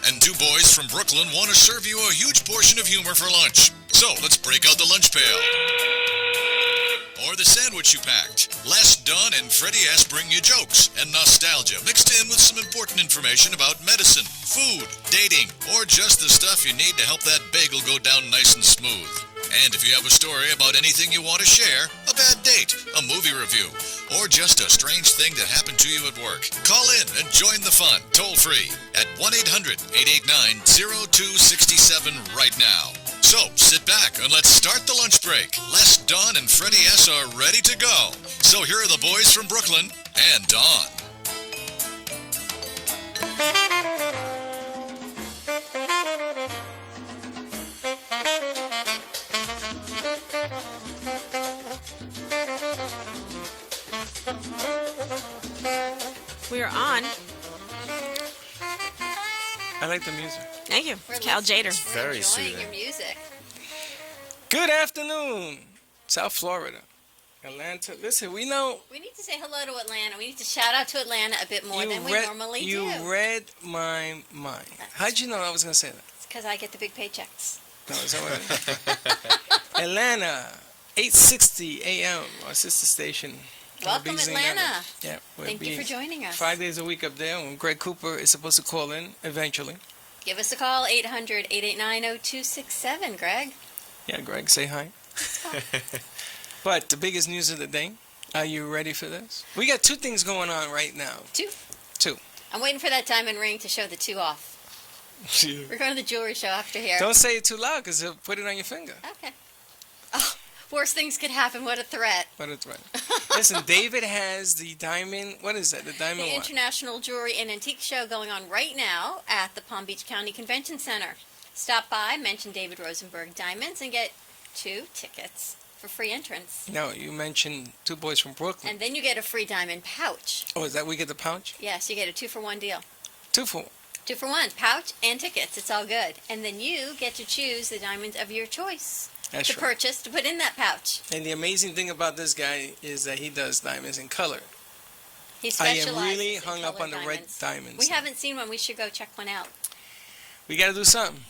and two boys from Brooklyn want to serve you a huge portion of humor for lunch. So let's break out the lunch pail. Or the sandwich you packed. Les, Dwan, and Freddy S bring you jokes and nostalgia mixed in with some important information about medicine, food, dating, or just the stuff you need to help that bagel go down nice and smooth. And if you have a story about anything you want to share, a bad date, a movie review, or just a strange thing that happened to you at work, call in and join the fun toll free at 1-800-889-0267 right now. So, sit back and let's start the lunch break. Les, Dwan, and Freddy S are ready to go. So here are the boys from Brooklyn and Dwan. We are on. I like the music. Thank you. Cal Jader. Very enjoying soothing. your music. Good afternoon, South Florida, Atlanta. Listen, we know We need to say hello to Atlanta. We need to shout out to Atlanta a bit more than we normally do. You read my mind. How'd you know I was going to say that? It's because I get the big paychecks. No, is that what it is? Atlanta, 8:60 a.m., our sister station. Welcome, BZ Atlanta. Network. Yeah, we'll Thank be you for joining us. 5 days a week up there when Greg Cooper is supposed to call in eventually. Give us a call, 800-889-0267, Greg. Yeah, Greg, say hi. But the biggest news of the day, are you ready for this? We got two things going on right now. Two. I'm waiting for that diamond ring to show the two off. We're going to the jewelry show after here. Don't say it too loud because he'll put it on your finger. Okay. Oh, worse things could happen. What a threat. But it's right. Listen, David has the diamond. What is that? The diamond The what? International Jewelry and Antique Show going on right now at the Palm Beach County Convention Center. Stop by, mention David Rosenberg Diamonds, and get 2 tickets for free entrance. No, you mentioned two boys from Brooklyn. And then you get a free diamond pouch. Oh, is that we get the pouch? Yes, you get a 2-for-1 deal. 2 for 1. 2-for-1, pouch and tickets. It's all good. And then you get to choose the diamonds of your choice That's to right. purchase to put in that pouch. And the amazing thing about this guy is that he does diamonds in color. He I specializes am really in hung up colored on the red diamonds. We haven't seen one. We should go check one out. We got to do something.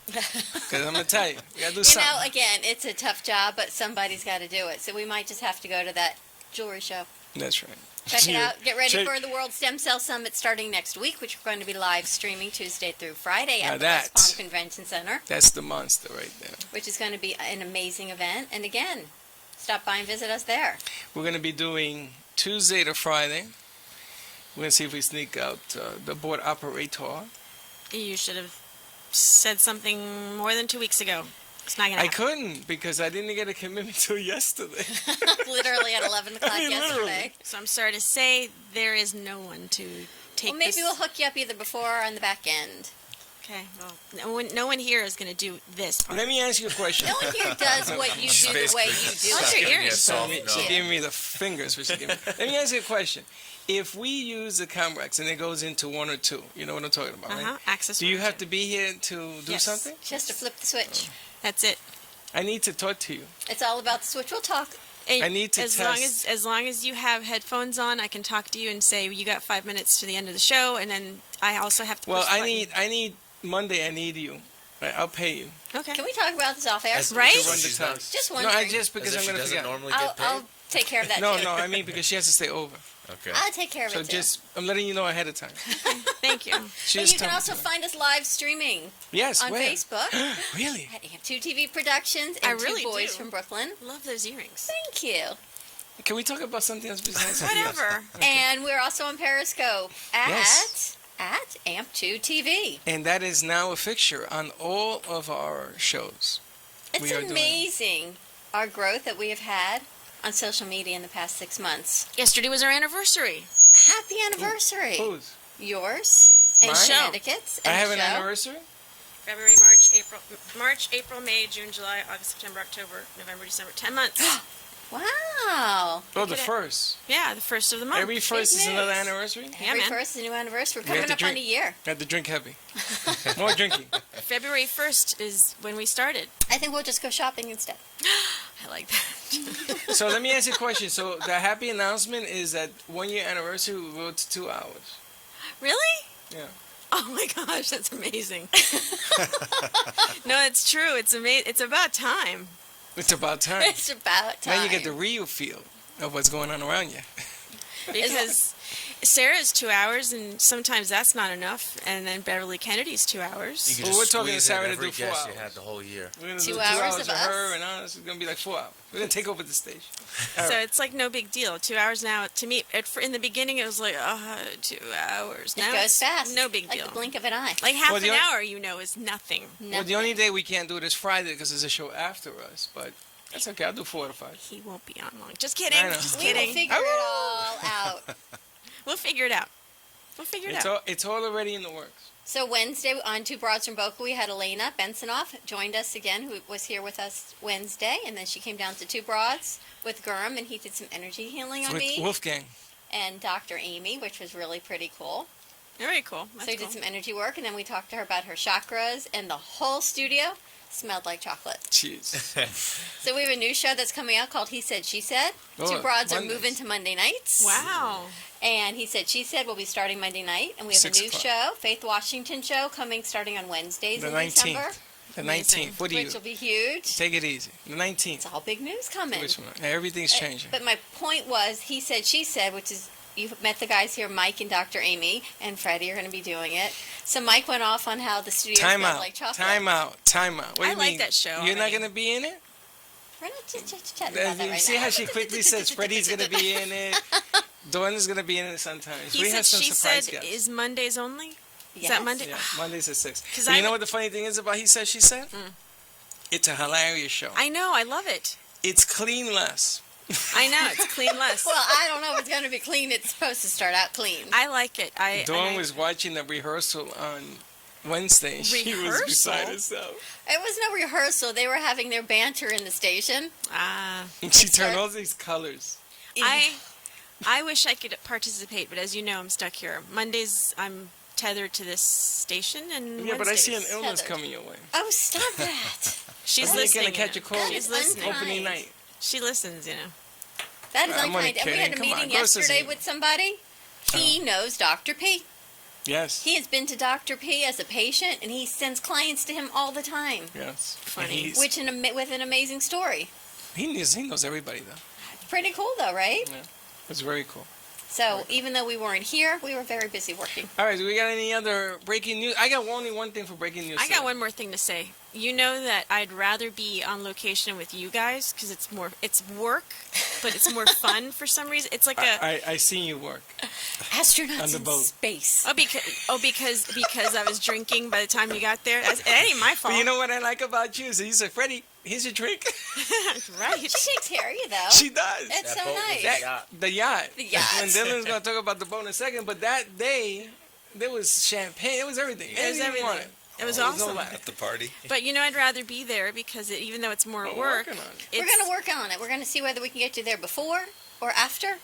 Because I'm going to tell you, we got to do You something. know, again, it's a tough job, but somebody's got to do it. So we might just have to go to that jewelry show. That's right. Check it out. Get ready Check- for the World Stem Cell Summit starting next week, which we're going to be live streaming Tuesday through Friday Now at the West that's- Palm Convention Center, That's the monster right there. which is going to be an amazing event. And again, stop by and visit us there. We're going to be doing Tuesday to Friday. We're going to see if we sneak out the board operator. You should have said something more than 2 weeks ago. It's not going to I happen. couldn't because I didn't get a commitment till yesterday. Literally at 11 o'clock I mean, yesterday. literally. So I'm sorry to say there is no one to take Well, maybe this. we'll hook you up either before or on the back end. Okay, well, no one here is going to do this part. Let me ask you a question. No one here does what you do the way you do What's it. your earrings? She's giving me the fingers. Which she gave me. Let me ask you a question. If we use the Comrex and it goes into 1 or 2, you know what I'm talking about, right? Access. Do you one, have two. to be here to do Yes. something? Just to flip the switch. That's it. I need to talk to you. It's all about the switch. We'll talk. And I need to as test. long as you have headphones on, I can talk to you and say you got 5 minutes to the end of the show, and then I also have to. Well, push the I button. need Monday. I need you. Right, I'll pay you. Okay. Can we talk about this off air? Right? To run the She's time. not- Just No, wondering. because As if I'm she going to doesn't forget. normally I'll, get paid? I'll take care of that No, too. I mean because she has to stay over. Okay. I'll take care of So it too. I'm letting you know ahead of time. Thank you. She But just you can told me also to. find us live streaming Yes, on where? Facebook Really? at AMP2 TV Productions I and really Two Boys do. from Brooklyn. Love those earrings. Thank you. Can we talk about something else besides Whatever. And we're also on Periscope Yes. at AMP2 TV. And that is now a fixture on all of our shows. It's We are doing- amazing our growth that we have had on social media in the past 6 months. Yesterday was our anniversary. Happy anniversary. Whose? Yours and Mine? Connecticut's. I and have an show. anniversary? February, March, April, May, June, July, August, September, October, November, December. 10 months. Wow. Oh, the at it. first. Yeah, the first of the month. Every first is Big another news. anniversary? Yeah, Every man. first is a new anniversary. We're We have coming to up on a drink. year. I have to drink heavy. More drinking. February 1st is when we started. I think we'll just go shopping instead. I like that. So let me ask you a question. So the happy announcement is that 1 year anniversary we go to 2 hours. Really? Yeah. Oh my gosh, that's amazing. No, it's true. It's amazing. It's about time. It's about time. It's about time. Now you get the real feel of what's going on around you. Because Sarah's 2 hours, and sometimes that's not enough. And then Beverly Kennedy's 2 hours. You can Well, just we're talking to squeeze in Sarah to every do 4 guest hours. you had the whole year. We're gonna 2 do 2 hours hours of of her, us? and us. It's gonna be like 4 hours. We're gonna take over the stage. So it's like no big deal. 2 hours now. To me, in the beginning, it was like, 2 hours. It Now goes it's fast. no big like deal. the blink of an eye. Like half Well, the an only- hour, is nothing. Well, the only day we can't do it is Friday because there's a show after us. But that's okay. I'll do 4 to 5. He won't be on long. Just kidding. I know. Just We will kidding. figure it all out. We'll figure it out. We'll figure it out. It's all already in the works. So Wednesday on Two Broads from Boca, we had Elena Bensonoff joined us again, who was here with us Wednesday, and then she came down to Two Broads with Gurm, and he did some energy healing on With me, Wolfgang. and Dr. Amy, which was really pretty cool. Very cool. That's So we cool. did some energy work, and then we talked to her about her chakras, and the whole studio smelled like chocolate. Jeez. So we have a new show that's coming out called He Said, She Said. Oh, Two Broads are Mondays. moving to Monday nights. Wow. And He Said, She Said will be starting Monday night. And we have 6 a new o'clock. show, Faith Washington show, coming starting on Wednesdays The in 19th. December, The Amazing. 19th. What do you? which will be huge. Take it easy. The 19th. It's all big news coming. Which one? Everything's changing. But my point was, He Said, She Said, which is, you've met the guys here, Mike and Dr. Amy, and Freddy are going to be doing it. So Mike went off on how the studio Time smelled out. like chocolate. Time out. Time out. What do I you like mean? that show You're not already. going to be in it? We're not chatting about that You right see now. how she quickly says Freddie's going to be in it? Dawn is going to be in it sometimes. He we said, have some she surprise said, guests. is Mondays only? Is Yes. that Monday? Yeah, Mondays at 6. 'Cause But you I- know what the funny thing is about He Said, She Said? It's a hilarious show. I know. I love it. It's cleanless. I know. It's cleanless. Well, I don't know if it's going to be clean. It's supposed to start out clean. I like it. Dawn was watching the rehearsal on Wednesday. And she was beside Rehearsal? herself. It was no rehearsal. They were having their banter in the station. And she It's turned her- all these colors. I wish I could participate, but as you know, I'm stuck here. Mondays, I'm tethered to this station, and Yeah, but I see an Wednesdays- illness Tethered. coming your way. Oh, stop that. She's Are you listening. going to catch a you know. cold? She's listening. Unkind. Opening night. She listens, you know. That is I'm only unkind. And we had a kidding. Come on, meeting go to yesterday see. with somebody. He knows Dr. P. Yes. He has been to Dr. P as a patient, and he sends clients to him all the time, Yes. Funny. And he's- with an amazing story. he knows everybody, though. Pretty cool, though, right? It's very cool. So even though we weren't here, we were very busy working. All right, do we got any other breaking news? I got only one thing for breaking news. I got today. one more thing to say. You know that I'd rather be on location with you guys because it's work, but it's more fun for some reason. It's like I seen you work. Astronauts On the in boat. space. because I was drinking by the time you got there. It ain't my fault. But you know what I like about you? So you said, Freddie, here's your drink. right? She takes care of you, though. She does. That's so boat was nice. a yacht. The yacht. The yacht. And Dylan's going to talk about the boat in a second, but that day, there was champagne. It was everything. It was Anything you everything. wanted. It was There no awesome. lack. At the party. But you know, I'd rather be there because even though it's more We're work, working on it. We're it's- going to work on it. We're going to see whether we can get you there before or after.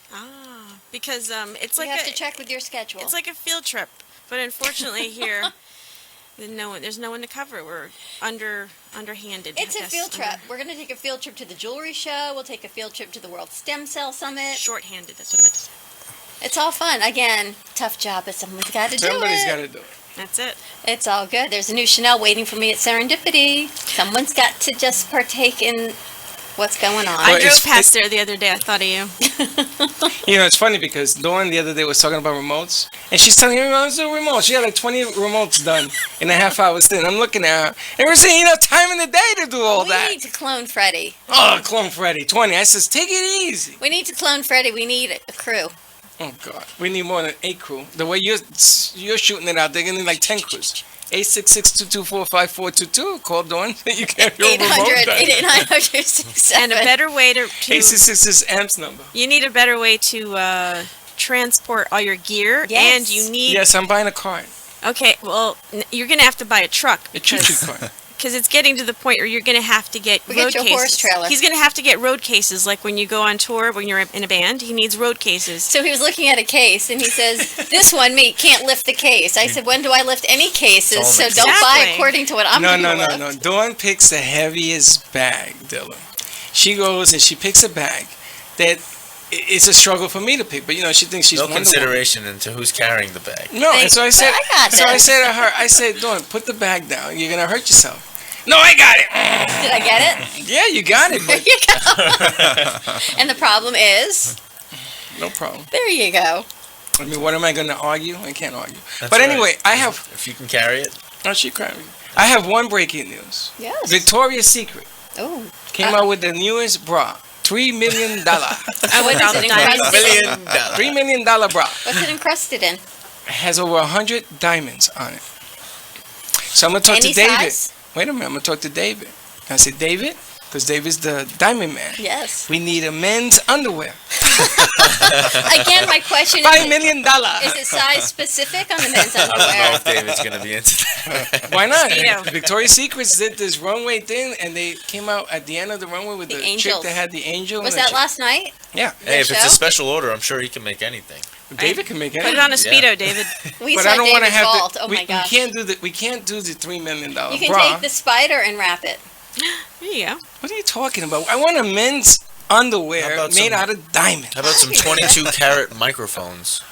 because it's We like have to check with your schedule. it's like a field trip. But unfortunately here, there's no one to cover it. We're underhanded. It's I a guess, field trip. We're going to take a field trip to the jewelry show. We'll take a field trip to the World Stem Cell Summit. Shorthanded. That's what I meant to say. It's all fun. Again, tough job, but someone's got to do Somebody's it. got to do it. That's it. It's all good. There's a new Chanel waiting for me at Serendipity. Someone's got to just partake in what's going on. I Well, drove it's- past there the other day. I thought of you. You know, it's funny because Dawn the other day was talking about remotes, and she's telling me, "Let's do remotes." She had like 20 remotes done in a half hour stint. I'm looking at her, and we're saying, you know, time in the day to do all We that. need to clone Freddy. Oh, clone Freddy, 20. I says, take it easy. We need to clone Freddy. We need a crew. Oh, God. We need more than 8 crew. The way you're shooting it out, they're going to need like 10 crews. 866-224-5422. Call Dawn. You can have your remote 800 done. 889 And a better way to 866 is AMP's number. you need a better way to transport all your gear, Yes. and you need. Yes, I'm buying a cart. Okay, well, you're gonna have to buy a truck A choo-choo cart. because it's getting to the point where you're gonna have to get We road get your cases. horse trailer. He's gonna have to get road cases, like when you go on tour when you're in a band. He needs road cases. So he was looking at a case and he says, "This one, me, can't lift the case." I said, "When do I lift any cases?" It's So all don't buy Exactly. according to what I'm No, going to no, lift. no, no. Dawn picks the heaviest bag, Dylan. She goes and she picks a bag that it's a struggle for me to pick. But she thinks she's No Wonder consideration into who's carrying the bag. Woman. No, and so I said, I got so I this. said to her, I said, Dawn, put the bag down. You're gonna hurt yourself. No, I got it. Did I get it? Yeah, you got it. There But you go. And the problem is, no problem. there you go. I mean, what am I gonna argue? I can't argue. That's But right. anyway, I have. If you can carry it. Oh, she cried. I have one breaking news. Yes. Victoria's Secret Oh. came out with the newest bra. $3 million. Oh, with all Is the it diamonds. encrusted in? $3 million bra. What's it encrusted in? Has over 100 diamonds on it. So I'm gonna talk Any to David. size? Wait a minute, I'm gonna talk to David. I said, David, because David's the diamond man. Yes. We need a men's underwear. Again, my question $5 is, million. is it size specific on the men's I don't know underwear? if David's gonna be into that. Why not? Speedo. Victoria's Secrets did this runway thing, and they came out at the end of the runway with The the angels. chick that had the angel. Was and the that chick- last night? Yeah. Hey, if it's show? a special order, I'm sure he can make anything. David can make it. Put it on a Speedo, David. We But saw I don't want to David's have vault. the. Oh we, my gosh. we can't do the. We can't do the $3 million You can bra. take the spider and wrap it. There you go. What are you talking about? I want a men's underwear How about made some- out of diamonds. How about some 22 karat microphones?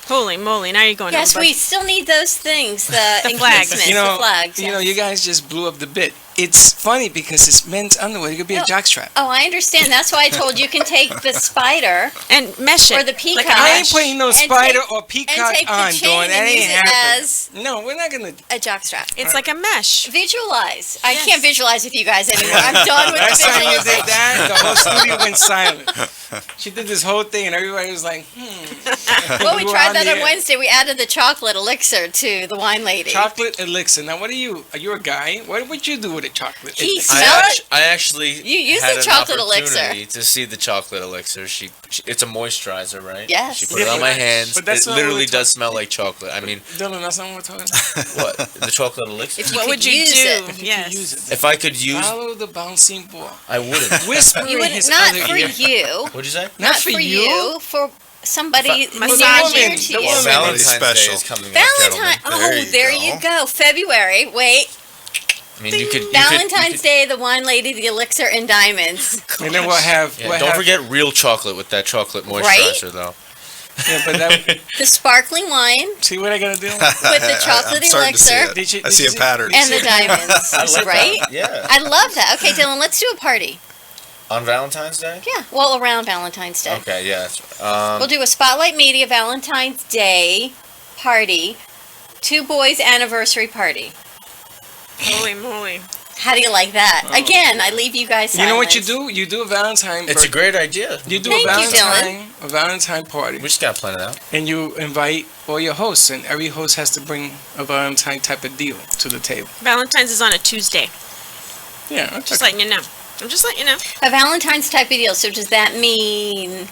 Holy moly! Now you're going. Yes, over. we still need those things. The The flags. encasement, You know, the flags. you know, yes. you guys just blew up the bit. It's funny because it's men's underwear. It could be a No. jockstrap. Oh, I understand. That's why I told you can take the spider and mesh it. or the peacock. Like a I ain't mesh. putting no And spider take- or and peacock take the on, chain Dawn. That and use ain't it happening. as No, we're not gonna. a jockstrap. It's like a mesh. Visualize. I Yes. can't visualize with you guys anymore. I'm done with Last the time you did visualization. that, the whole studio went silent. She did this whole thing, and everybody was like, Well, we You were tried on that the on air. Wednesday. We added the chocolate elixir to the wine lady. chocolate elixir. Now, what are you? Are you a guy? What would you do with a chocolate He elixir? smelled it. I actually You use had the an chocolate elixir. opportunity to see the chocolate elixir. It's a moisturizer, right? Yes. She put it on my hands. But that's It not literally what we're does smell like chocolate. I mean, Dylan, that's not what we're talking about. what? The chocolate elixir? If you What could would you use do? it. If you Yes. could use it. If I could use, Follow the bouncing ball. I wouldn't. Whisper You in would his not other for ear. you. What'd you say? Not for for you? you. For somebody For the near woman, dear the to you. woman. Valentine's special. Day is coming Valentine. up, Oh, There there you you go. February. Wait. gentlemen. I mean, you could. Valentine's Day, the wine lady, the elixir, and diamonds. And then we'll have. Yeah, we'll don't have, forget real chocolate with that chocolate moisturizer, though. Yeah, but that, The sparkling wine see what I gotta do? with the chocolate I'm starting to see elixir it. Did you- I see a did you- pattern. and the diamonds. I like right? that. Yeah. I love that. Okay, Dylan, let's do a party. On Valentine's Day. Yeah, well, around Valentine's Day. Okay. Yeah. That's right. We'll do a Spotlight Media Valentine's Day party, two boys' anniversary party. Holy moly! How do you like that? Again, I leave you guys. You know what you silent. do? You do a Valentine. It's a birth- great idea. You do Thank a you, Valentine party, We just gotta plan it out. and you invite all your hosts, and every host has to bring a Valentine type of deal to the table. Valentine's is on a Tuesday. Yeah, that's Just okay. letting you know. I'm just letting you know. A Valentine's type of deal. So does that mean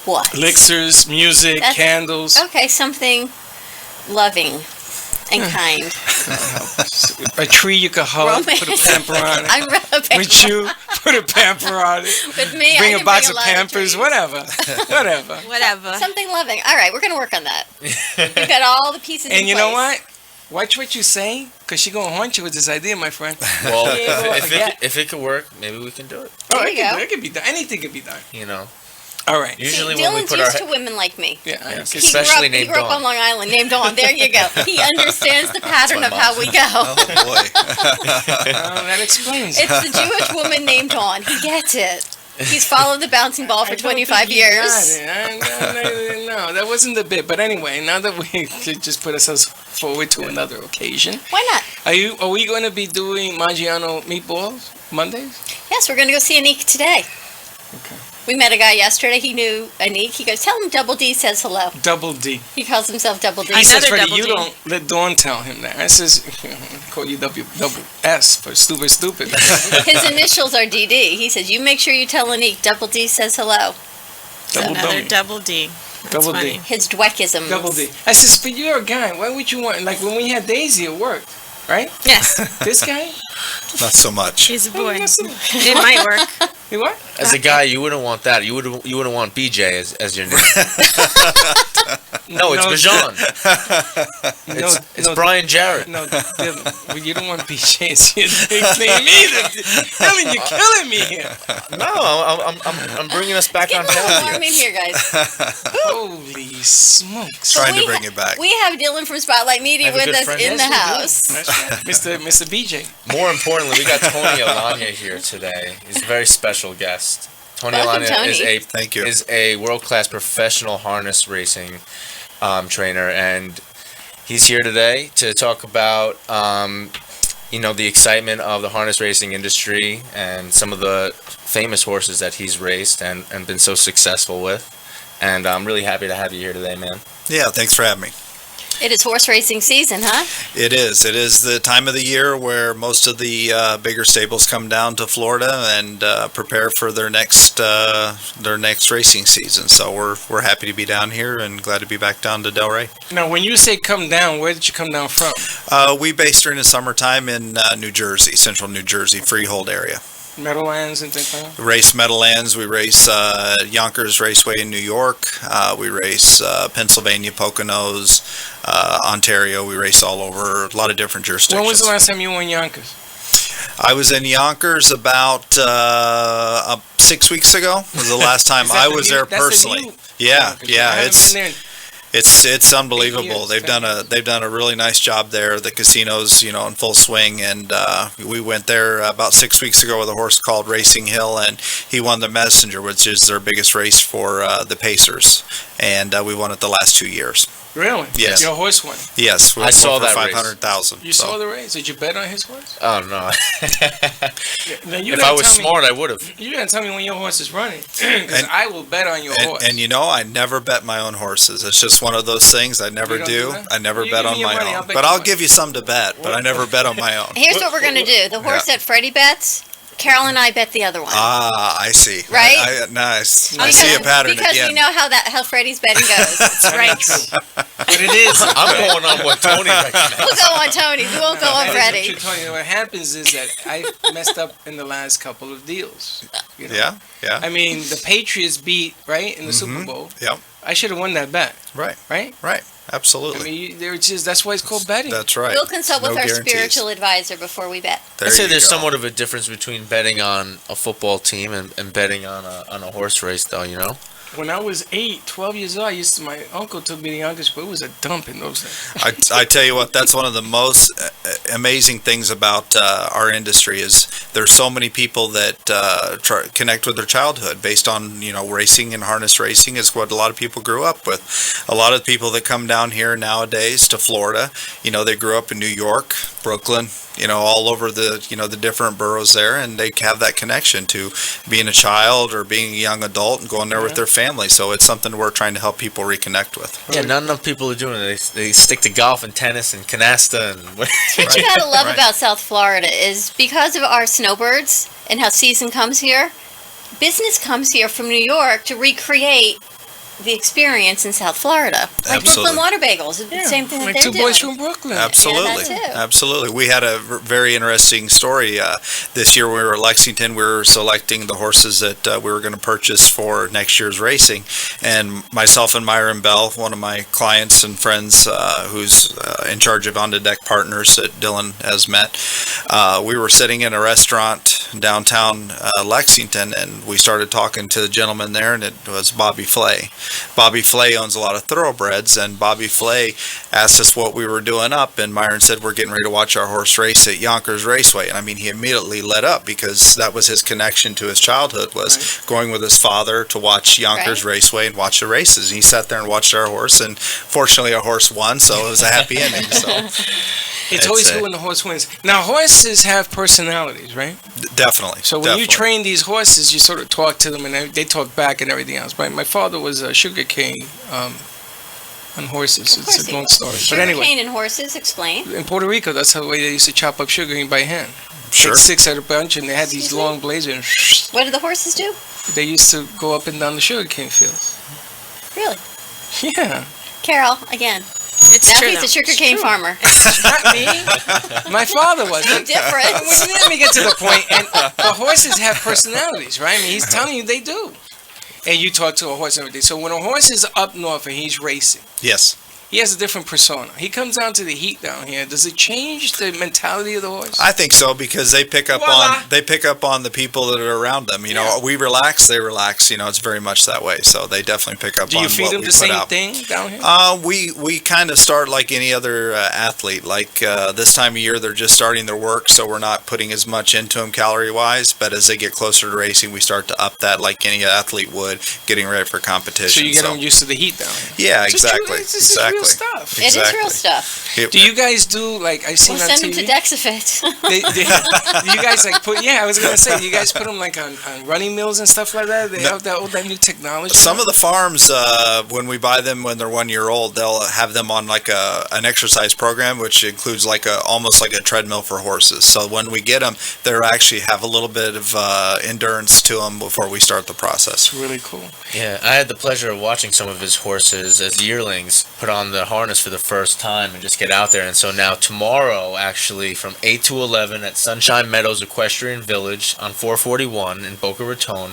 what? Elixirs, music, That's- candles. Okay, something loving and kind. A tree you could hug, put a Romance. pamper on it. I'm rubbing. With you, put a pamper on it. With me, Bring I a can box bring of a lot Pampers, trees. whatever. Whatever. Whatever. Something loving. All right, we're gonna work on that. We've got all the pieces. And in you know place. what? Watch what you say, because she's going to haunt you with this idea, my friend. Well, Yeah, if it could work, maybe we can do it. There it you could, go. it could be done. Anything could be done. You know. All right. Usually See, when we Dylan's put our used to women like me. Yeah, I Yes. guess- Especially he named grew up Dawn. on Long Island, named Dawn. There you go. He understands the pattern my of how we go. Oh boy. that explains it. It's the Jewish woman named Dawn. He gets it. He's followed the bouncing ball for I don't 25 think he got years. it. No, that wasn't the bit. But anyway, now that we could just put ourselves forward to another occasion, Why not? are we going to be doing Maggiano meatballs Mondays? Yes, we're going to go see Anik today. Okay. We met a guy yesterday. He knew Anik. He goes, tell him Double D says hello. Double D. He calls himself Double D. He says, Another Freddy, double you D. don't let Dawn tell him that. I says, call you double S for stupid. His initials are DD. He says, you make sure you tell Anik Double D says hello. Double Another D. double D. That's Double funny. D. His Dweckisms. Double D. I says, but you're a guy. Why would you want, like when we had Daisy, it worked, right? Yes, This guy? Not so much. he's a boy. Yes, It might work. You what? As a guy, you wouldn't want that. You wouldn't want BJ as your name. No, it's No. Bijan. No, It's no, Brian Jarrett. No, Dylan, you don't want BJ as your nickname either. Dylan, you're killing me here. No, I'm bringing us back on Get a little task. warm in here, guys. Holy smokes. Trying to We bring it back. We have Dylan from Spotlight Media I have a with good us friend. in the Yes, house. That's right. Mr. BJ. More importantly, we got Tony Alanya here today. He's a very special guest. Tony Welcome, Alanya Tony. Thank you. is a world-class professional harness racing trainer, and he's here today to talk about the excitement of the harness racing industry and some of the famous horses that he's raced and been so successful with. And I'm really happy to have you here today, man. Yeah, thanks for having me. It is horse racing season, huh? It is. It is the time of the year where most of the bigger stables come down to Florida and prepare for their next racing season. So we're happy to be down here and glad to be back down to Delray. Now, when you say come down, where did you come down from? We base during the summertime in New Jersey, central New Jersey, Freehold area. Meadowlands and things like that? Race Meadowlands. We race Yonkers Raceway in New York. We race Pennsylvania, Poconos, Ontario. We race all over a lot of different jurisdictions. When was the last time you were in Yonkers? I was in Yonkers about 6 weeks ago. Was the last time Is that I the was new- there that's the personally. new Yeah, Yonkers? I yeah. haven't It's been there. It's unbelievable. years, They've done a really nice job there. The casino's in full swing, and we went there about 6 weeks ago with a horse called Racing Hill, and he won the Messenger, which is their biggest race for the Pacers, and we won it the last 2 years. Really? Yes. Your horse won. Yes, we I saw that race. 500,000. You saw the race? Did you bet on his horse? Oh no! Now, you If gotta I was tell me- smart, I would have. You gotta tell me when your horse is running, because And- I will bet on your horse. And I never bet my own horses. It's just one of those things I never You don't do do. that? I never You bet give on me your my money, own. I'll bet But you I'll money. give you some to bet, but I never bet on my own. Here's what we're going to do. The horse that Freddy bets, Carol and I bet the other one. Ah, I see. Right? Nice. I Because- see a pattern Because again. we know how Freddy's betting goes. That's right. But it is. I'm going on what Tony recommends. We'll go on Tony. We won't go on That is Freddy. what you're telling me. What happens is that I messed up in the last couple of deals. You know? Yeah, yeah. I mean, the Patriots beat, right, in the Super Bowl. Yep. I should have won that bet, Right, right? right. I Absolutely. mean, that's why it's called betting. That's right. We'll consult with No our guarantees. spiritual advisor before we bet. There I'd say you there's go. somewhat of a difference between betting on a football team and betting on a horse race, though. You know. When I was 12 years old, my uncle took me to Yonkers, but it was a dump in those days. I tell you what, that's one of the most amazing things about our industry is there's so many people that connect with their childhood based on racing and harness racing is what a lot of people grew up with. A lot of people that come down here nowadays to Florida, they grew up in New York, Brooklyn, all over the different boroughs there, and they have that connection to being a child or being a young adult and going there with their family. So it's something we're trying to help people reconnect with. Yeah, not enough people are doing it. They stick to golf and tennis and canasta and. What you gotta love right. about South Florida is because of our snowbirds and how season comes here, business comes here from New York to recreate the experience in South Florida. Like Absolutely. Brooklyn Water Bagels, it's the same thing that like they're two doing. boys from Brooklyn. Absolutely. Yeah, that too. Absolutely. We had a very interesting story. This year we were in Lexington. We were selecting the horses that we were going to purchase for next year's racing. And myself and Myron Bell, one of my clients and friends who's in charge of On the Deck Partners that Dylan has met, we were sitting in a restaurant downtown Lexington, and we started talking to the gentleman there, and it was Bobby Flay. Bobby Flay owns a lot of thoroughbreds, and Bobby Flay asked us what we were doing up, and Myron said we're getting ready to watch our horse race at Yonkers Raceway. And I mean, he immediately lit up because that was his connection to his childhood, was going with his father to watch Yonkers Raceway and watch the races. And he sat there and watched our horse, and fortunately our horse won, so it was a happy ending. So It's always good when the horse wins. Now, horses have personalities, right? definitely. So when definitely. you train these horses, you sort of talk to them, and they talk back and everything else. My father was a sugar cane on horses. Of course It's he a long was. story. But Sugar anyway, cane and horses, explain. in Puerto Rico, that's how they used to chop up sugar cane by hand. Sure. Like 6 at a bunch, and they had these Excuse me? long blades, and What do the horses do? they used to go up and down the sugar cane fields. Really? Yeah. Carol, again. It's Now true. he's a sugarcane farmer. Not me. My father was. No difference. Let me get to the point. And the horses have personalities, right? I mean, he's telling you they do. and you talk to a horse every day. So when a horse is up north and he's racing, Yes. he has a different persona. He comes down to the heat down here. Does it change the mentality of the horse? I think so, because they pick up Voila. on the people that are around them. You know, we relax, they relax. You know, it's very much that way. So they definitely pick up Do on you feed what them we the put same out. thing down here? We kind of start like any other athlete. Like this time of year, they're just starting their work, so we're not putting as much into them calorie wise. But as they get closer to racing, we start to up that like any athlete would, getting ready for competition. So you get them used to the heat down here. Yeah, This is true. exactly. This is exactly. real stuff. It is real Exactly. stuff. Do you guys do, like, I've seen We'll on send them TV? to Dexafit. Do you guys like put? Yeah, I was gonna say, you guys put them like on running mills and stuff like that. They have that new technology. Some of the farms, when we buy them when they're 1 year old, they'll have them on like an exercise program, which includes like almost like a treadmill for horses. So when we get them, they actually have a little bit of endurance to them before we start the process. It's really cool. Yeah, I had the pleasure of watching some of his horses as yearlings put on the harness for the first time and just get out there. And so now tomorrow, actually, from 8 to 11 at Sunshine Meadows Equestrian Village on 441 in Boca Raton,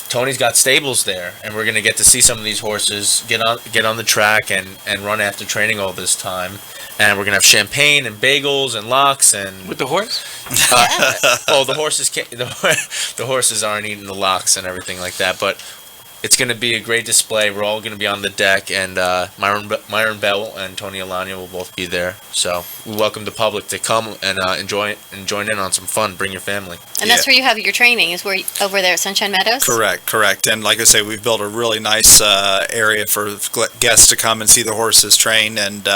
Tony's got stables there, and we're going to get to see some of these horses get on the track and run after training all this time. And we're going to have champagne and bagels and lox and With the horse? the horses can't, the horses aren't eating the locks and everything like that, but it's going to be a great display. We're all going to be on the deck, and Myron Bell and Tony Alania will both be there. So we welcome the public to come and enjoy and join in on some fun. Bring your family. And that's where you have your training, is where over there at Sunshine Meadows? Correct. And like I say, we've built a really nice area for guests to come and see the horses train. And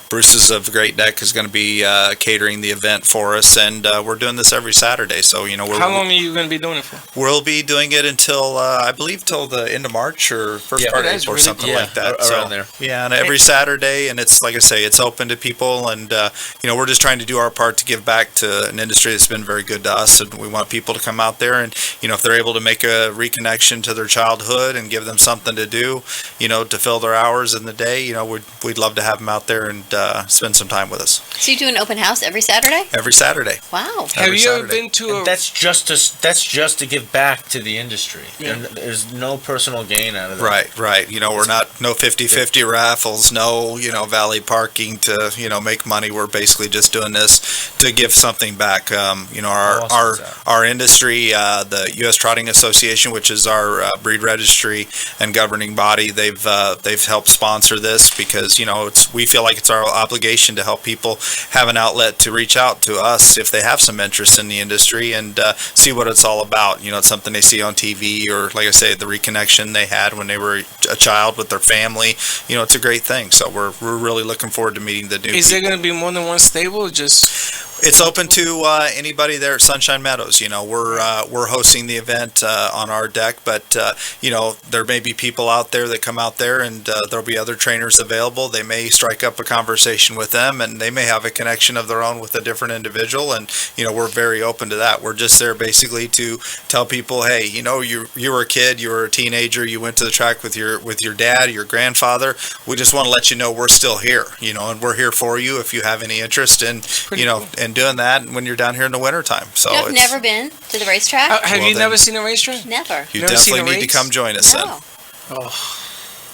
Bruce's of Great Neck is going to be catering the event for us. And we're doing this every Saturday. So, you know, How long are you going to be doing it for? we'll be doing it until, I believe, till the end of March or first part of that's April or really something cool. like that. Yeah, around there. Yeah, and every Saturday. And it's, like I say, it's open to people. And, you know, we're just trying to do our part to give back to an industry that's been very good to us. And we want people to come out there and, you know, if they're able to make a reconnection to their childhood and give them something to do, you know, to fill their hours in the day, you know, we'd love to have them out there and spend some time with us So you do an open house every Saturday? every Saturday. Wow. Have Every you ever Saturday. been to a... That's just to give back to the industry. Yeah. There's no personal gain out of that. Right. You know, we're not, no 50-50 raffles, no, you know, valet parking to, you know, make money. We're basically just doing this to give something back. You know, How awesome is that? our industry, the U.S. Trotting Association, which is our breed registry and governing body, they've helped sponsor this because, you know, we feel like it's our obligation to help people have an outlet to reach out to us if they have some interest in the industry and see what it's all about. You know, it's something they see on TV or, like I say, the reconnection they had when they were a child with their family. You know, it's a great thing. So we're really looking forward to meeting the new Is there people. going to be more than one stable or just... It's open to anybody there at Sunshine Meadows. You know, we're hosting the event on our deck, but you know, there may be people out there that come out there, and there'll be other trainers available. They may strike up a conversation with them, and they may have a connection of their own with a different individual. And you know, we're very open to that. We're just there basically to tell people, hey, you know, you were a kid, you were a teenager, you went to the track with your dad, your grandfather. We just want to let you know we're still here. You know, and we're here for you if you have any interest in, Pretty you know, cool. and doing that when you're down here in the wintertime. So I've it's- never been to the racetrack. Have Well, you then- never seen a racetrack? Never. you Never seen definitely a need to race? come join us then. No.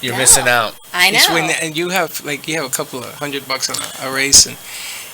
You're No. missing out. I It's know. when, and you have a couple of $100 on a race, and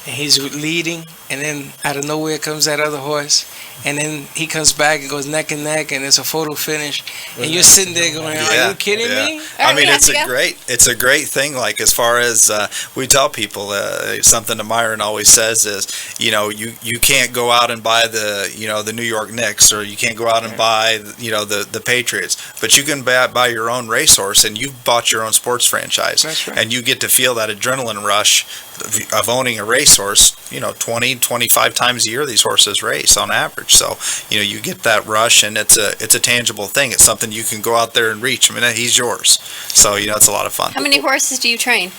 he's leading, and then out of nowhere comes that other horse, and then he comes back and goes neck and neck, and it's a photo finish, and you're sitting there going, "Are you kidding me?" All right, I mean, we have it's to go. it's a great thing. Like as far as we tell people, something that Myron always says is, you know, you can't go out and buy the New York Knicks, or you can't go out and buy the Patriots, but you can buy your own racehorse, and you've bought your own sports franchise. That's right. And you get to feel that adrenaline rush of owning a racehorse. You know, 20, 25 times a year these horses race on average. So, you know, you get that rush, and it's a tangible thing. It's something you can go out there and reach. I mean, he's yours. So, you know, it's a lot of fun. How many horses do you train?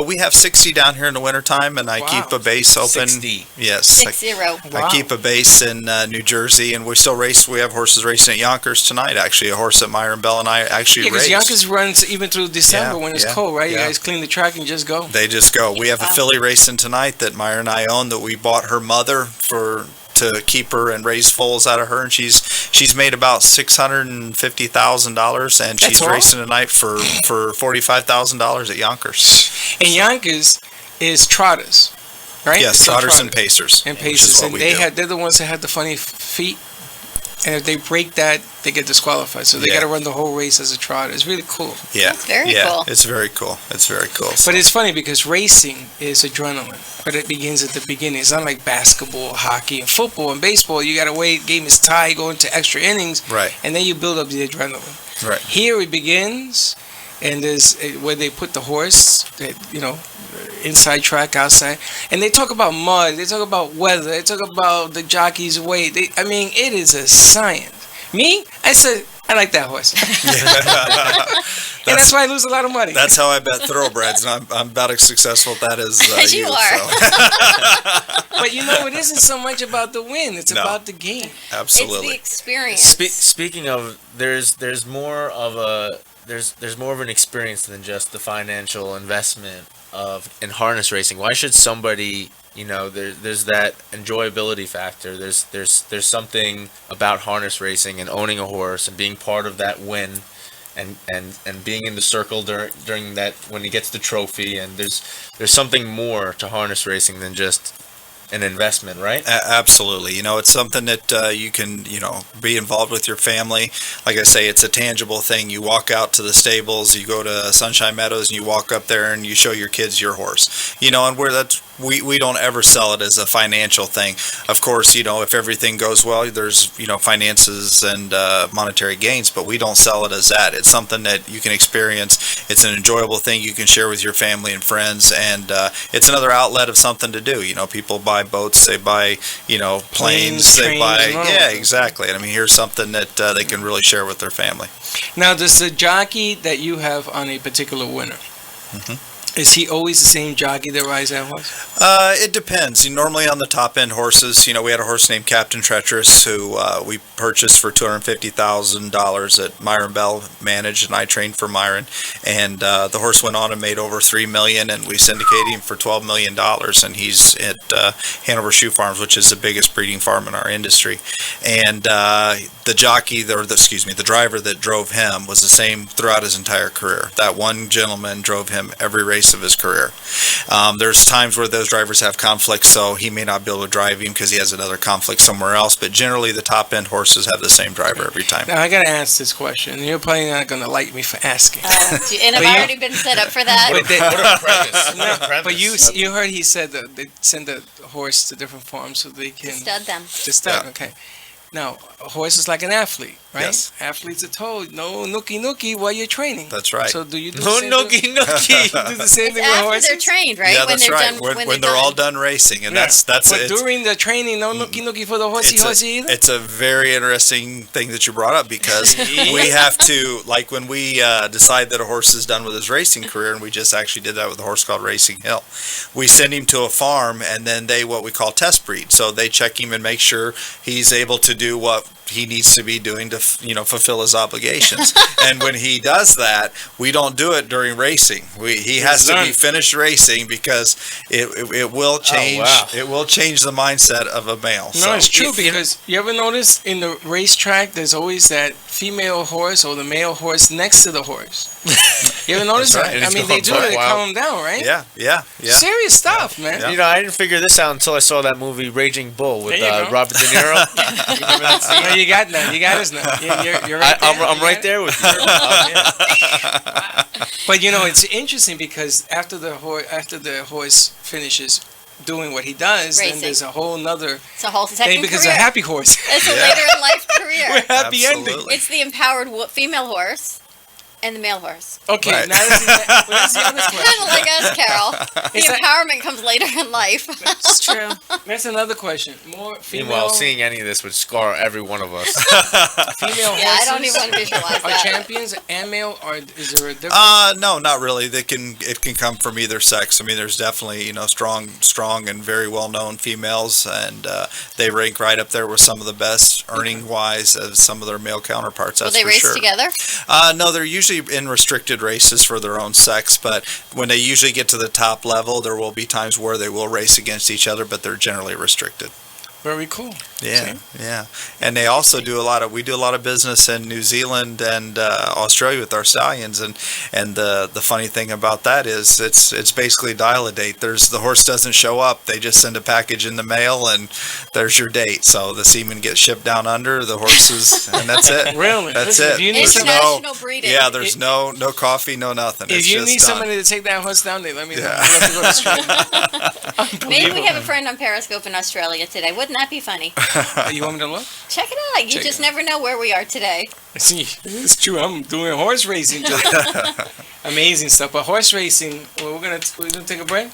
We have 60 down here in the wintertime, and I Wow. keep a base open. 60. Yes. 60. I keep a base in New Jersey, and we still race. We have horses racing at Yonkers tonight, actually. A horse that Myron Bell and I actually Yeah, because raced. Yonkers runs even through December Yeah, when it's yeah, cold, right? You yeah. guys clean the track and just go. They just go. We have a Wow. filly racing tonight that Myron and I own, that we bought her mother to keep her and raise foals out of her, and she's She's made about $650,000, and she's all? racing tonight for $45,000 at Yonkers. And Yonkers is trotters, right? Yes, It's trotters and pacers. and which is paces, what and we do. they're the ones that have the funny feet. And if they break that, they get disqualified. So they Yeah. got to run the whole race as a trotter. It's really cool. Yeah, That's very yeah, cool. it's very cool. It's very cool. But it's funny because racing is adrenaline, but it begins at the beginning. It's not like basketball, hockey, and football and baseball. You got to wait. Game is tied, go into extra innings, Right. and then you build up the adrenaline. Right. Here it begins, and there's where they put the horse, inside track, outside, and they talk about mud. They talk about weather. They talk about the jockey's weight. It is a science. Me, I said I like that horse, and that's why I lose a lot of money. That's how I bet thoroughbreds, and I'm about as successful at that as You are. So. But it isn't so much about the win. It's No. about the game. It's the Absolutely. experience. Speaking of, there's more of an experience than just the financial investment in harness racing. Why should somebody, there's that enjoyability factor. There's something about harness racing and owning a horse and being part of that win, and being in the circle during that when he gets the trophy. And there's something more to harness racing than just an investment, right? Absolutely. It's something that you can, be involved with your family. Like I say, it's a tangible thing. You walk out to the stables, you go to Sunshine Meadows, and you walk up there and you show your kids your horse. And we don't ever sell it as a financial thing. Of course, if everything goes well, there's, finances and monetary gains, but we don't sell it as that. It's something that you can experience. It's an enjoyable thing you can share with your family and friends, and it's another outlet of something to do. People buy boats, they buy, planes, they trains, buy, and all yeah, that. exactly. And here's something that they can really share with their family. Now, does the jockey that you have on a particular winner, is he always the same jockey that rides that horse? It depends. Normally on the top end horses, we had a horse named Captain Treacherous who we purchased for $250,000 that Myron Bell managed, and I trained for Myron. And the horse went on and made over $3 million, and we syndicated him for $12 million. And he's at Hanover Shoe Farms, which is the biggest breeding farm in our industry. And the driver that drove him was the same throughout his entire career. That one gentleman drove him every race of his career. There's times where those drivers have conflicts, so he may not be able to drive him because he has another conflict somewhere else, but generally the top end horses have the same driver every time. Now, I got to ask this question. You're probably not going to like me for asking. And have I already been set up for that? But, What a premise. but you heard he said that they send the horse to different farms so they can Stud them. to stud. Yeah. Okay. Now, a horse is like an athlete, right? Yes. Athletes are told no nookie while you're training. That's right. So do you do No the same thing? nookie. You do the same It's thing with after horses? they're trained, right? Yeah, when that's they're right. done, When they're all done racing, and that's But it's, during the training, no nookie for the horsey either? it's a very interesting thing that you brought up because we have to, like when we decide that a horse is done with his racing career, and we just actually did that with a horse called Racing Hill. We send him to a farm, and then they what we call test breed. So they check him and make sure he's able to do what he needs to be doing to fulfill his obligations. And when he does that, we don't do it during racing. He has to be finished racing because it will change. wow. It will change the mindset of a male. No, it's true if- because you ever notice in the racetrack there's always that female horse or the male horse next to the horse. You ever notice That's that? right. I And mean, it's they do going it to wild. calm him down, right? Yeah. Serious stuff, man. Yeah. I didn't figure this out until I saw that movie Raging Bull with There you go. Robert De Niro. You remember that scene? No, you got that. You got us now. You're right there. I'm You right got it. there with you. But it's interesting because after the horse finishes doing what he does, then Racing. there's a whole nother It's a whole thing second because career. a happy horse. It's a Yeah. later in life career. Happy ending. Absolutely. It's the empowered female horse and the male horse. Okay, Right. now that's the other Kind of question. like us, Carol. The Is that- empowerment comes later in life. It's true. That's another question. More female, Meanwhile, seeing any of this would scar every one of us. female Yeah, I don't horses even want to visualize are that. champions and male, or is there a difference? No, not really. It can come from either sex. There's definitely strong and very well known females, and they rank right up there with some of the best earning wise as some of their male counterparts. Will That's they for race sure. together? No, they're usually in restricted races for their own sex, but when they usually get to the top level, there will be times where they will race against each other, but they're generally restricted. Very cool. Yeah, See? yeah. And they also do we do a lot of business in New Zealand and Australia with our stallions. And the funny thing about that is it's basically dial a date. The horse doesn't show up. They just send a package in the mail and there's your date. So the semen gets shipped down under the horses and that's it. Really? That's Listen, it. if you need There's International breeding. Yeah, there's no coffee, no nothing. If It's you just need done. somebody to take that horse down there, let me know. Yeah. I'd love to go to Australia. Maybe we have a friend on Periscope in Australia today. Wouldn't that be funny? You want me to look? Check it out. You Check just it never know where we are today. See, it's true. I'm doing horse racing. Amazing stuff. But horse racing, well, we're gonna take a break.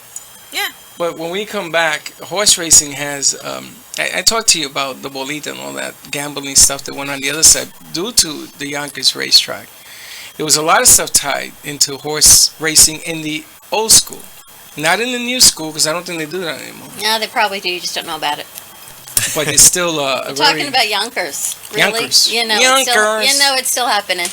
Yeah. But when we come back, horse racing has. I talked to you about the bolita and all that gambling stuff that went on the other side due to the Yonkers racetrack. There was a lot of stuff tied into horse racing in the old school, not in the new school, because I don't think they do that anymore. No, they probably do. You just don't know about it. But it's still We're talking about Yonkers. Really? Yonkers. You know, Yonkers. It's still happening.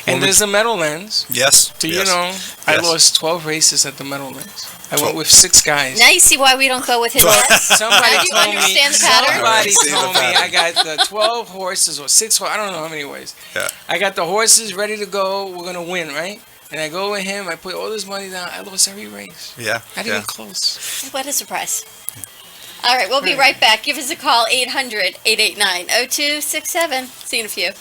And there's the Meadowlands. Yes. So, yes. you know, I Yes. lost 12 races at the Meadowlands. I went with 6 guys. Now you see why we don't go with his bets. Somebody Now you told understand me, the pattern? Somebody See the told me pattern. I got the 12 horses or 6 I don't know how many ways. Yeah. I got the horses ready to go. We're going to win, right? And I go with him. I put all this money down. I lost every race. Yeah. Not yeah. even close. What a surprise. All right, we'll be right back. Give us a call, 800-889-0267. See you in a few.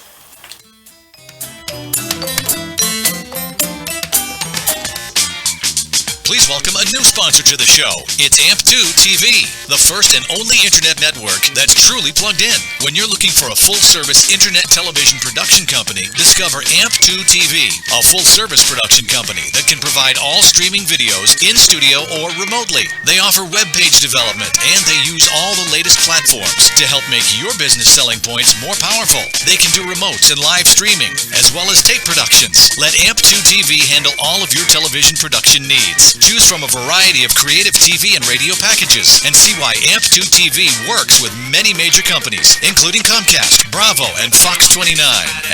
Please welcome a new sponsor to the show. It's AMP2 TV, the first and only internet network that's truly plugged in. When you're looking for a full-service internet television production company, discover AMP2 TV, a full-service production company that can provide all streaming videos in studio or remotely. They offer web page development and they use all the latest platforms to help make your business selling points more powerful. They can do remotes and live streaming, as well as tape productions. Let AMP2 TV handle all of your television production needs. Choose from a variety of creative TV and radio packages and see why AMP2 TV works with many major companies, including Comcast, Bravo, and Fox 29,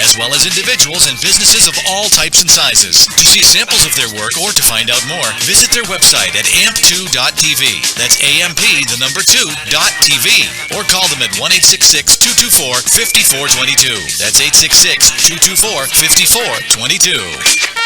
as well as individuals and businesses of all types and sizes. To see samples of their work or to find out more, visit their website at amp2.tv. That's AMP2.tv. Or call them at 1-866-224-5422. That's 866-224-5422.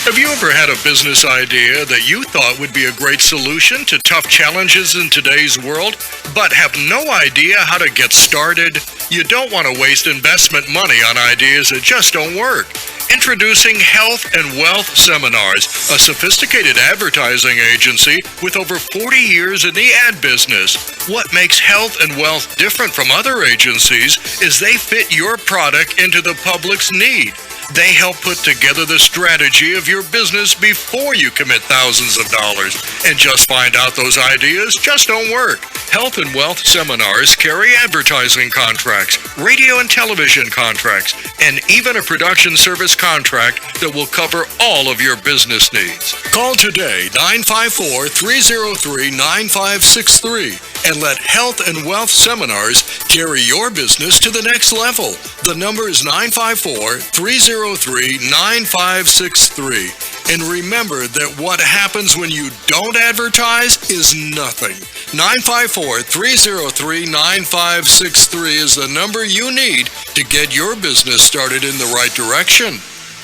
Have you ever had a business idea that you thought would be a great solution to tough challenges in today's world, but have no idea how to get started? You don't want to waste investment money on ideas that just don't work. Introducing Health and Wealth Seminars, a sophisticated advertising agency with over 40 years in the ad business. What makes Health and Wealth different from other agencies is they fit your product into the public's need. They help put together the strategy of your business before you commit thousands of dollars. And just find out those ideas just don't work. Health and Wealth Seminars carry advertising contracts, radio and television contracts, and even a production service contract that will cover all of your business needs. Call today, 954-303-9563, and let Health and Wealth Seminars carry your business to the next level. The number is 954-303-9563. And remember that what happens when you don't advertise is nothing. 954-303-9563 is the number you need to get your business started in the right direction.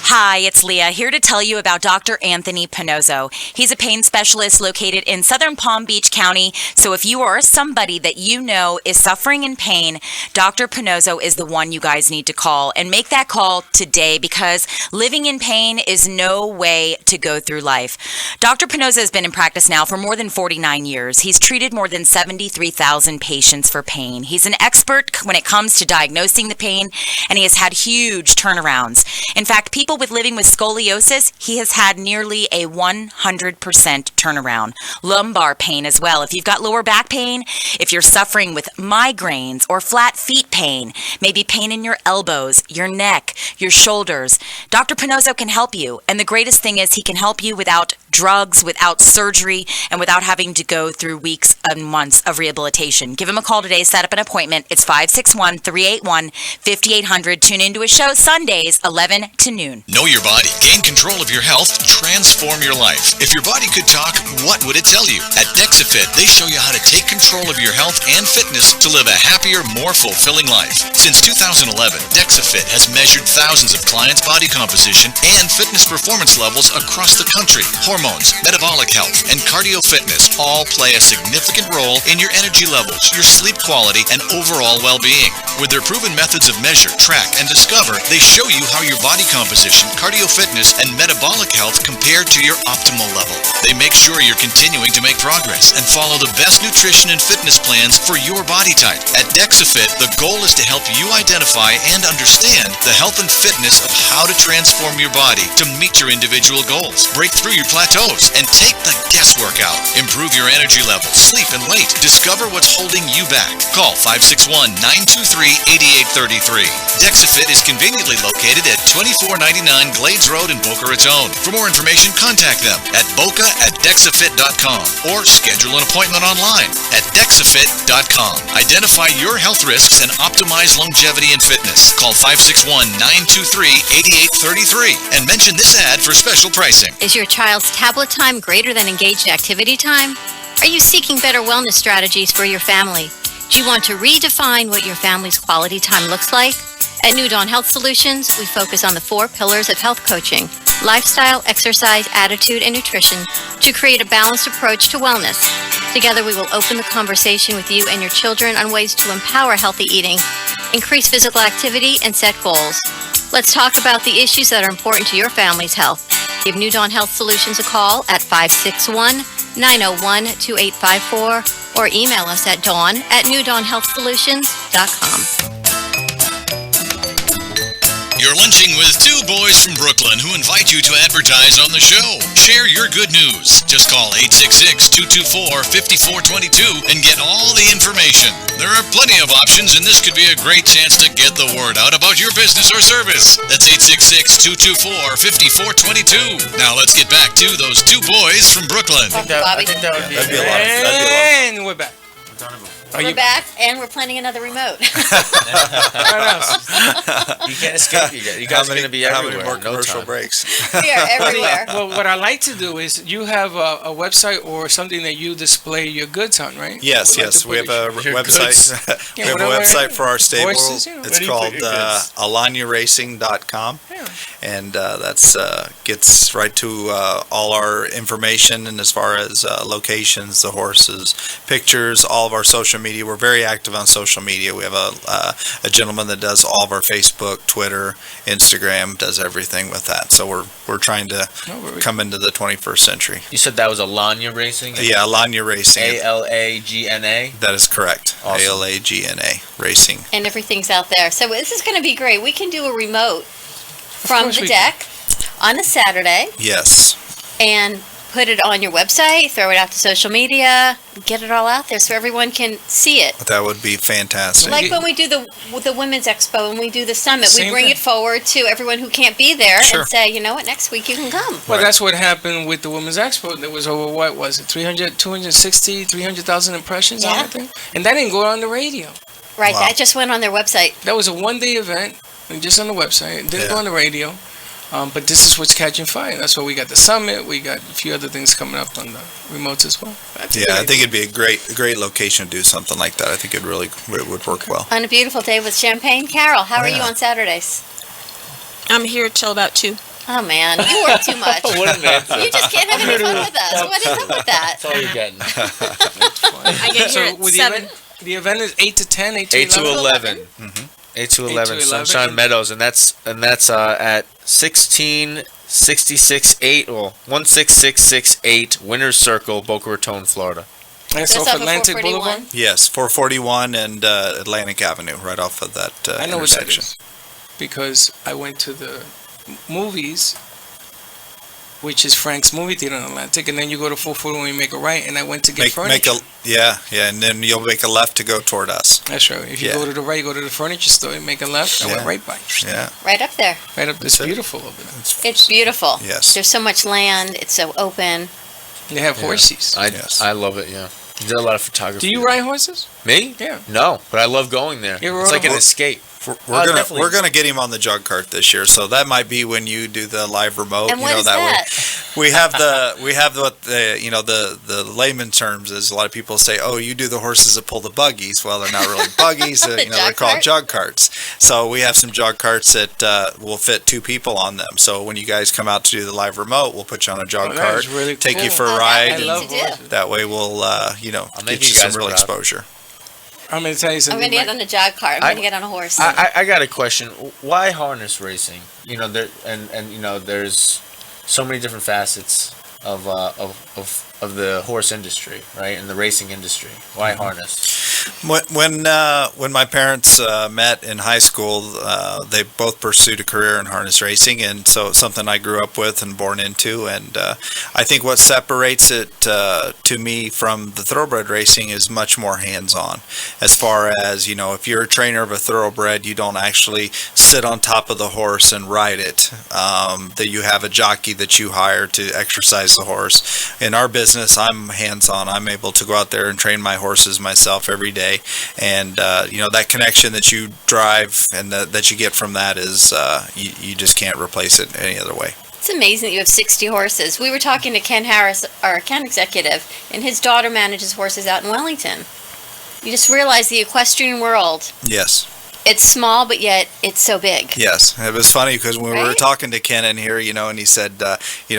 Hi, it's Leah, here to tell you about Dr. Anthony Pinozzo. He's a pain specialist located in southern Palm Beach County, so if you or somebody that you know is suffering in pain, Dr. Pinozzo is the one you guys need to call. And make that call today, because living in pain is no way to go through life. Dr. Pinozzo has been in practice now for more than 49 years. He's treated more than 73,000 patients for pain. He's an expert when it comes to diagnosing the pain, and he has had huge turnarounds. In fact, people living with scoliosis, he has had nearly a 100% turnaround. Lumbar pain as well. If you've got lower back pain, if you're suffering with migraines or flat feet pain, maybe pain in your elbows, your neck, your shoulders, Dr. Pinozzo can help you. And the greatest thing is he can help you without drugs, without surgery, and without having to go through weeks and months of rehabilitation. Give him a call today. Set up an appointment. It's 561-381-5800. Tune into his show Sundays, 11 to noon. Know your body, gain control of your health, transform your life. If your body could talk, what would it tell you? At DexaFit, they show you how to take control of your health and fitness to live a happier, more fulfilling life. Since 2011, DexaFit has measured thousands of clients' body composition and fitness performance levels across the country. Hormones, metabolic health, and cardio fitness all play a significant role in your energy levels, your sleep quality, and overall well-being. With their proven methods of measure, track, and discover, they show you how your body composition, cardio fitness, and metabolic health compare to your optimal level. They make sure you're continuing to make progress and follow the best nutrition and fitness plans for your body type. At DexaFit, the goal is to help you identify and understand the health and fitness of how to transform your body to meet your individual goals, break through your plateaus, and take the guesswork out. Improve your energy levels, sleep, and weight. Discover what's holding you back. Call 561-923-8833. DexaFit is conveniently located at 2499 Glades Road in Boca Raton. For more information, contact them at boca@dexafit.com or schedule an appointment online at dexafit.com. Identify your health risks and optimize longevity and fitness. Call 561-923-8833 and mention this ad for special pricing. Is your child's tablet time greater than engaged activity time? Are you seeking better wellness strategies for your family? Do you want to redefine what your family's quality time looks like? At New Dawn Health Solutions, we focus on the 4 pillars of health coaching: lifestyle, exercise, attitude, and nutrition to create a balanced approach to wellness. Together, we will open the conversation with you and your children on ways to empower healthy eating, increase physical activity, and set goals. Let's talk about the issues that are important to your family's health. Give New Dawn Health Solutions a call at 561-901-2854 or email us at dawn@newdawnhealthsolutions.com. You're lunching with two boys from Brooklyn who invite you to advertise on the show. Share your good news. Just call 866-224-5422 and get all the information. There are plenty of options, and this could be a great chance to get the word out about your business or service. That's 866-224-5422. Now let's get back to those two boys from Brooklyn. I think that would be That'd be a lot. That'd be a lot. And we're back. We're back, and we're planning another remote. What else? You can't escape. You guys are going to be how everywhere. many more in no commercial time. breaks? We are everywhere. Well, what I like to do is you have a website or something that you display your goods on, right? Yes, We'd like yes. to We put have a your website. We have a whatever. website for our stable. Voices, you know. It's Where do you put called your goods? alaniaracing.com. Yeah. And that's gets right to all our information, and as far as locations, the horses, pictures, all of our social media. We're very active on social media. We have a gentleman that does all of our Facebook, Twitter, Instagram, does everything with that. So we're trying to come into the 21st century. You said that was Alanya Racing? Yeah, Alania Racing. ALAGNA? That is correct. Awesome. ALAGNA Racing. And everything's out there. So this is going to be great. We can do a remote from course the we deck on a Saturday Yes. and put it on your website, throw it out to social media, get it all out there so everyone can see it. That would be fantastic. Like when we do the Women's Expo and we do the summit, we Same bring thing. it forward to everyone who can't be there Sure. and say, you know what, next week you can come. Well, that's what happened with the Women's Expo. There was over, what was it, 300,000 impressions on Yeah. that thing? And that didn't go on the radio. Right, Wow. that just went on their website. That was a one-day event, and just on the website. It didn't go Yeah. on the radio. But this is what's catching fire. That's why we got the summit. We got a few other things coming up on the remotes as well. Yeah, I think it'd be a great location to do something like that. I think it would work well. On a beautiful day with champagne. Carol, how are you Yeah. on Saturdays? I'm here till about 2. Oh, man, you work too much. What a man. You just can't have any fun with us. What is up with that? That's all you're getting. I get here at with 7. the event is 8 to 10, 8 to 8 to 11. 11. 8 to 11, 11. Sunshine Meadows, and that's at 16668 or 16668 Winners Circle, Boca Raton, Florida. That's Just off off of Atlantic 441. Boulevard. Yes, 441 and Atlantic Avenue, right off of that I know what that intersection. is because I went to the movies, which is Frank's movie theater in Atlantic, and then you go to 441 and you make a right, and I went to get furniture. Yeah, and then you'll make a left to go toward us. That's right. If you Yeah. go to the right, go to the furniture store, you make a left, I went Yeah. right by. Yeah. Right up there. Right up. It's That's it. beautiful over there. It's beautiful. Yes. There's so much land. It's so open. They have Yeah. horses. Yes. I love it. Yeah, you did a lot of photography. Do you ride horses? Me? Yeah. No, but I love going there. You ever It's rode like a an horse? escape. We're definitely. gonna get him on the jog cart this year, so that might be when you do the live remote. And what is that that? we have what the layman terms is. A lot of people say, oh, you do the horses that pull the buggies. Well, they're not really buggies. The they're jog called cart? jog carts. So we have some jog carts that will fit 2 people on them. So when you guys come out to do the live remote, we'll put you on a jog Oh, that cart, is really take you cool. for a Oh, that ride. would I be love to do. horses. That way we'll make get you you some guys real proud. exposure. I'm going to tell you I'm something. going to get on a jog cart. I'm I- going to get on a horse. I got a question. Why harness racing? You know, there and you know, there's so many different facets of the horse industry, right? And the racing industry. Why harness? When my parents met in high school, they both pursued a career in harness racing, and so it's something I grew up with and born into. And I think what separates it to me from the thoroughbred racing is much more hands-on. As far as, if you're a trainer of a thoroughbred, you don't actually sit on top of the horse and ride it. That you have a jockey that you hire to exercise the horse. In our business, I'm hands-on. I'm able to go out there and train my horses myself every day, and that connection that you drive and that you get from that is you just can't replace it any other way. It's amazing that you have 60 horses. We were talking to Ken Harris, our account executive, and his daughter manages horses out in Wellington. You just realize the equestrian world, Yes. it's small, but yet it's so big. Yes, it was funny because when we were Right? talking to Ken in here, and he said,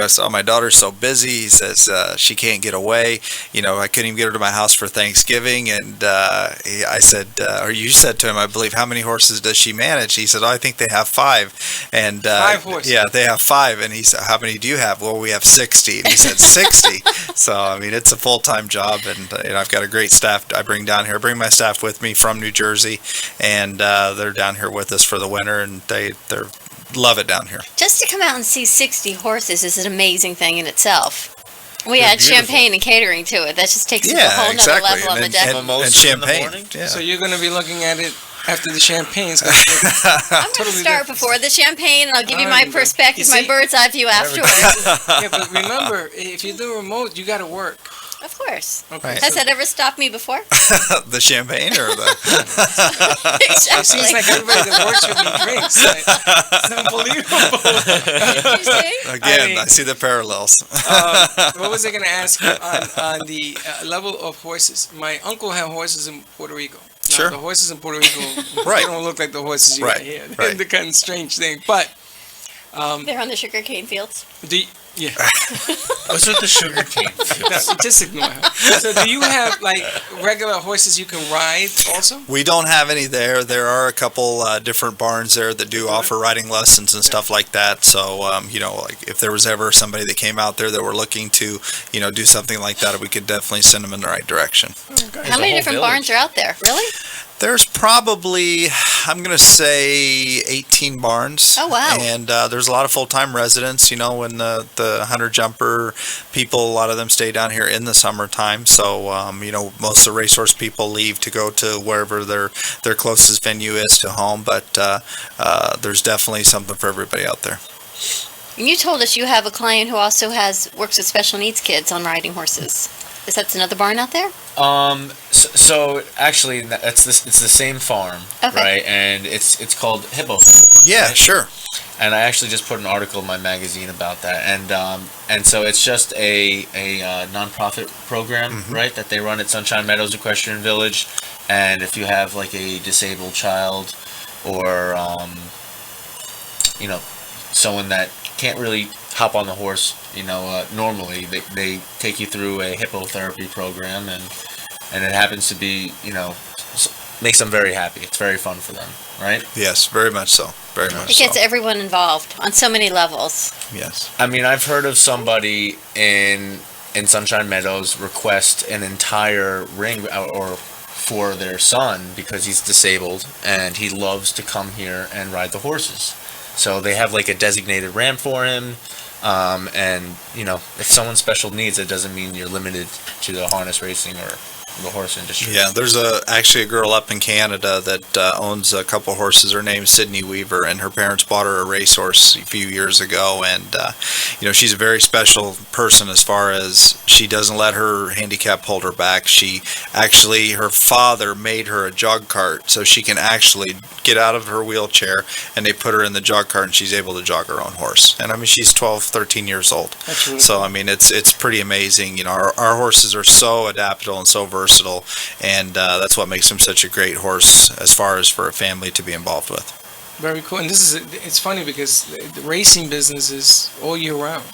so my daughter's so busy. He says she can't get away. I couldn't even get her to my house for Thanksgiving. And I said, or you said to him, I believe, how many horses does she manage? He said, oh, I think they have 5. And 5 horses. Yeah, they have 5. And he said, how many do you have? Well, we have 60. And he said, 60. So I mean, it's a full-time job, and I've got a great staff. I bring down here. I bring my staff with me from New Jersey, and they're down here with us for the winter, and they love it down here. Just to come out and see 60 horses is an amazing thing in itself. We They're add beautiful. champagne and catering to it. That just takes it to a Yeah, whole exactly. nother level of And- the day. and Mimosas in the champagne. morning? Yeah. So you're going to be looking at it after the champagne's going I'm going to totally start different. before the champagne, and I'll give you All my right, perspective, you my see- bird's eye view afterwards. Yeah, but remember, if you do remote, you got to work. Of course. Okay. Has that ever stopped me before? The champagne or the It seems like everybody that works with me drinks. It's unbelievable. You see? again? I, mean- see the parallels. What was I going to ask you on the level of horses? My uncle had horses in Puerto Rico. Now, Sure. the horses in Puerto Rico Right. don't look like the horses you Right, got here. right. They're kind of strange thing. But, They're on the sugarcane fields. yeah, What's with the sugar cane? no, just ignore him. So do you have like regular horses you can ride also? We don't have any there. There are a couple different barns there that do offer riding lessons and stuff like that. So, like if there was ever somebody that came out there that were looking to, do something like that, we could definitely send them in the right direction. How many whole different village. barns are out there? Really? There's probably, I'm going to say 18 barns. Oh, wow. And there's a lot of full-time residents, when the hunter jumper people, a lot of them stay down here in the summertime. So, most of the racehorse people leave to go to wherever their closest venue is to home. But there's definitely something for everybody out there. And you told us you have a client who also works with special needs kids on riding horses. Is that another barn out there? So actually, it's the same farm, Okay. right? And it's called Hippo. Yeah, sure. And I actually just put an article in my magazine about that, and so it's just a nonprofit program, right, that they run at Sunshine Meadows Equestrian Village, and if you have like a disabled child, or someone that can't really hop on the horse, normally they take you through a hippotherapy program, and it happens to be, makes them very happy. It's very fun for them, right? Yes, very much so. Very much It gets so. everyone involved on so many levels. Yes. I mean, I've heard of somebody in Sunshine Meadows request an entire ring or for their son because he's disabled and he loves to come here and ride the horses. So they have like a designated ramp for him. And if someone's special needs, it doesn't mean you're limited to the harness racing or the horse industry. Yeah, there's actually a girl up in Canada that owns a couple horses. Her name's Sydney Weaver, and her parents bought her a racehorse a few years ago. And she's a very special person as far as she doesn't let her handicap hold her back. Her father made her a jog cart so she can actually get out of her wheelchair, and they put her in the jog cart, and she's able to jog her own horse. And I mean, she's 12, 13 years old. That's really So cool. I mean, it's pretty amazing. Our horses are so adaptable and so versatile, and that's what makes them such a great horse as far as for a family to be involved with. Very cool. And it's funny because the racing business is all year round.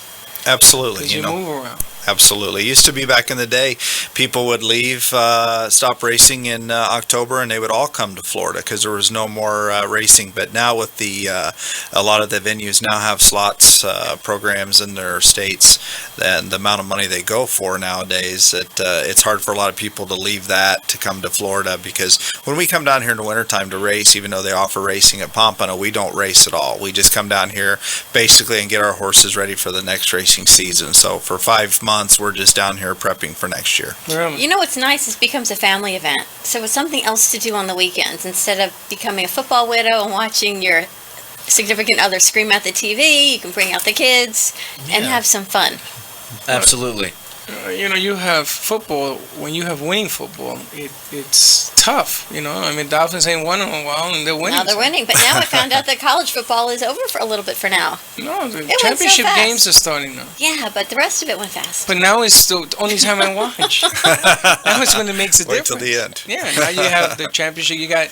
Absolutely, Because you move around. Absolutely. It used to be back in the day, people would leave, stop racing in October, and they would all come to Florida because there was no more racing. But now with a lot of the venues now have slots programs in their states, and the amount of money they go for nowadays, it's hard for a lot of people to leave that to come to Florida, because when we come down here in the wintertime to race, even though they offer racing at Pompano, we don't race at all. We just come down here basically and get our horses ready for the next racing season. So for 5 months, we're just down here prepping for next year. Really? You know what's nice? It becomes a family event. So it's something else to do on the weekends instead of becoming a football widow and watching your significant other scream at the TV. You can bring out the kids and have some fun. Absolutely. You have football. When you have winning football, it's tough. I mean, Dolphins ain't won in a while, and they're winning. Now they're winning, but now I found out that college football is over for a little bit for now. No, the went so championship fast. games are starting now. Yeah, but the rest of it went fast. But now it's the only time I watch. Now it's when it makes a Wait difference. till the end. Yeah, now you have the championship. You got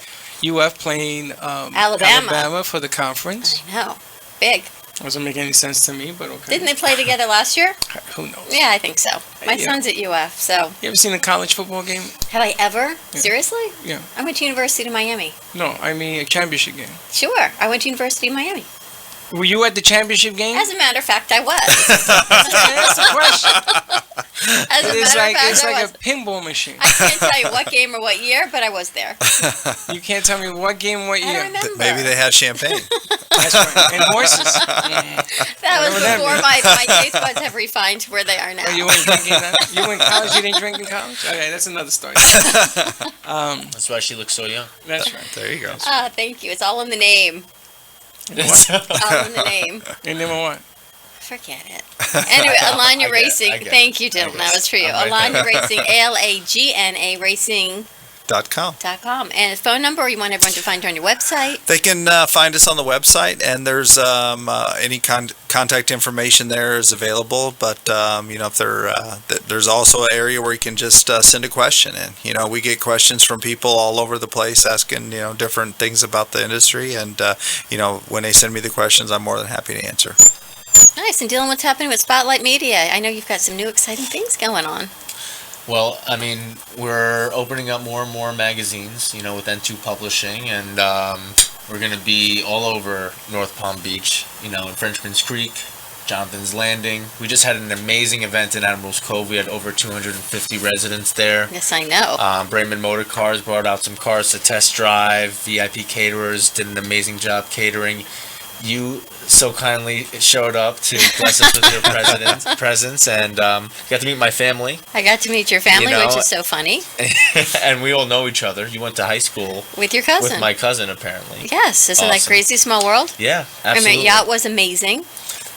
UF playing Alabama for the conference. I know. Big. Doesn't make any sense to me, but okay. Didn't they play together last year? Who knows? Yeah, I think so. My Yeah. son's at UF, so. You ever seen a college football game? Have I ever? Seriously? Yeah. I went to University of Miami. No, I mean a championship game. Sure. I went to University of Miami. Were you at the championship game? As a matter of fact, I was. That's the question. As a It's matter of fact, it's I like was. a pinball machine. I can't tell you what game or what year, but I was there. You can't tell me what game, what I year. don't remember. Maybe they had champagne. That's right. And horses. That was Remember that before bit. my taste buds have refined to where they are now. Oh, you weren't drinking that? You went college, you didn't drink in college? Okay, that's another story. That's why she looks so young. That's right. There you go. Thank you. It's all in the name. What? All in the name. And then what? Forget it. Anyway, Alanya I Racing. get it. Thank you, Dylan. That was for you. I'm right Alanya there. Racing, ALAGNA Racing.com. .com. And a phone number you want everyone to find on your website. They can find us on the website, and there's any contact information there is available. But if there's also an area where you can just send a question in. We get questions from people all over the place asking different things about the industry, and when they send me the questions, I'm more than happy to answer. Nice. And Dylan, what's happening with Spotlight Media? I know you've got some new exciting things going on. Well, I mean, we're opening up more and more magazines, with N2 Publishing, and we're going to be all over North Palm Beach, in Frenchman's Creek, Jonathan's Landing. We just had an amazing event in Admiral's Cove. We had over 250 residents there. Yes, I know. Brayman Motor Cars brought out some cars to test drive. VIP caterers did an amazing job catering. You so kindly showed up to bless us with your presence, and got to meet my family. I got to meet your family, You know, which is so funny. And we all know each other. You went to high school With your cousin. with my cousin, apparently. Yes, isn't that Awesome. crazy small world? Yeah, I absolutely. mean, yacht was amazing.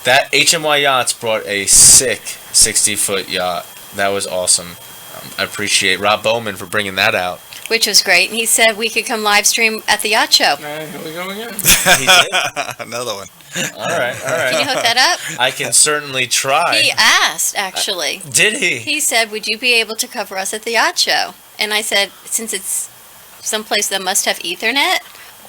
That HMY Yachts brought a sick 60-foot yacht. That was awesome. I appreciate Rob Bowman for bringing that out. Which was great. And he said we could come live stream at the yacht show. All right, here we go again. He did? Another one. All right. Can you hook that up? I can certainly try. He asked, actually. Did he? He said, would you be able to cover us at the yacht show? And I said, since it's someplace that must have Ethernet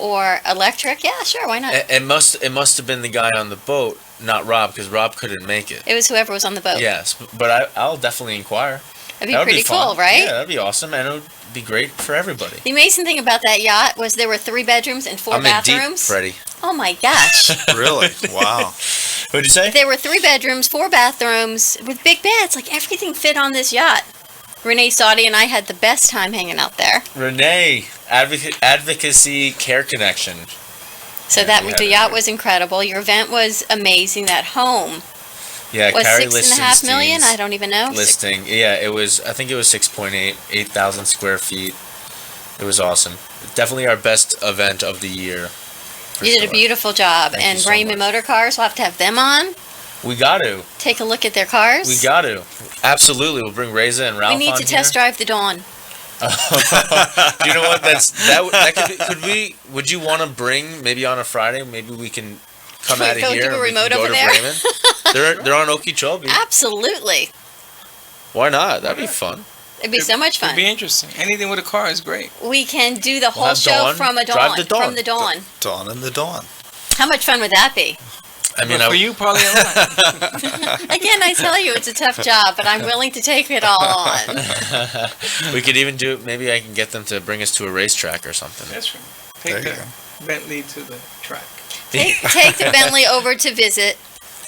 or electric, yeah, sure, why not? It must have been the guy on the boat, not Rob, because Rob couldn't make it. It was whoever was on the boat. Yes, but I'll definitely inquire. That'd be That would pretty fun. cool, right? Yeah, that'd be awesome, and it would be great for everybody. The amazing thing about that yacht was there were 3 bedrooms and 4 I'm in deep, bathrooms. Freddy. Oh my gosh. Really? Wow. What'd you say? There were 3 bedrooms, 4 bathrooms with big beds. Like everything fit on this yacht. Renee Saudi and I had the best time hanging out there. Renee, Advocacy Care Connection. So Yeah, that we the had yacht it. was incredible. Your event was amazing. That home Yeah, Was Carrie 6.5 million? Lichtenstein's I don't even know. listing. Yeah, it was. I think it was 8,000 square feet. It was awesome. Definitely our best event of the year. for You did a sure. beautiful job. Thank you And so Raymond much. Motor Cars, we'll have to have them on. We got to. Take a look at their cars. We got to. Absolutely. We'll bring Reza and Ralph We need on to test here. drive the Dawn. You know what? Could we? Would you want to bring maybe on a Friday? Maybe we can come Can we out of go here. do a and we can remote go over to there? Bremen. They're on Okeechobee. Absolutely. Why not? That'd be fun. It'd be so much It'd fun. be interesting. Anything with a car is great. We can do the We'll whole have show Dawn. from a Drive Dawn. the Dawn. From the Dawn. Dawn and the Dawn. How much fun would that be? I mean, But for you, probably a lot. Again, I tell you, it's a tough job, but I'm willing to take it all on. we could even do. Maybe I can get them to bring us to a racetrack or something. That's right. There Take you the Bentley to the track. Take the Bentley over to visit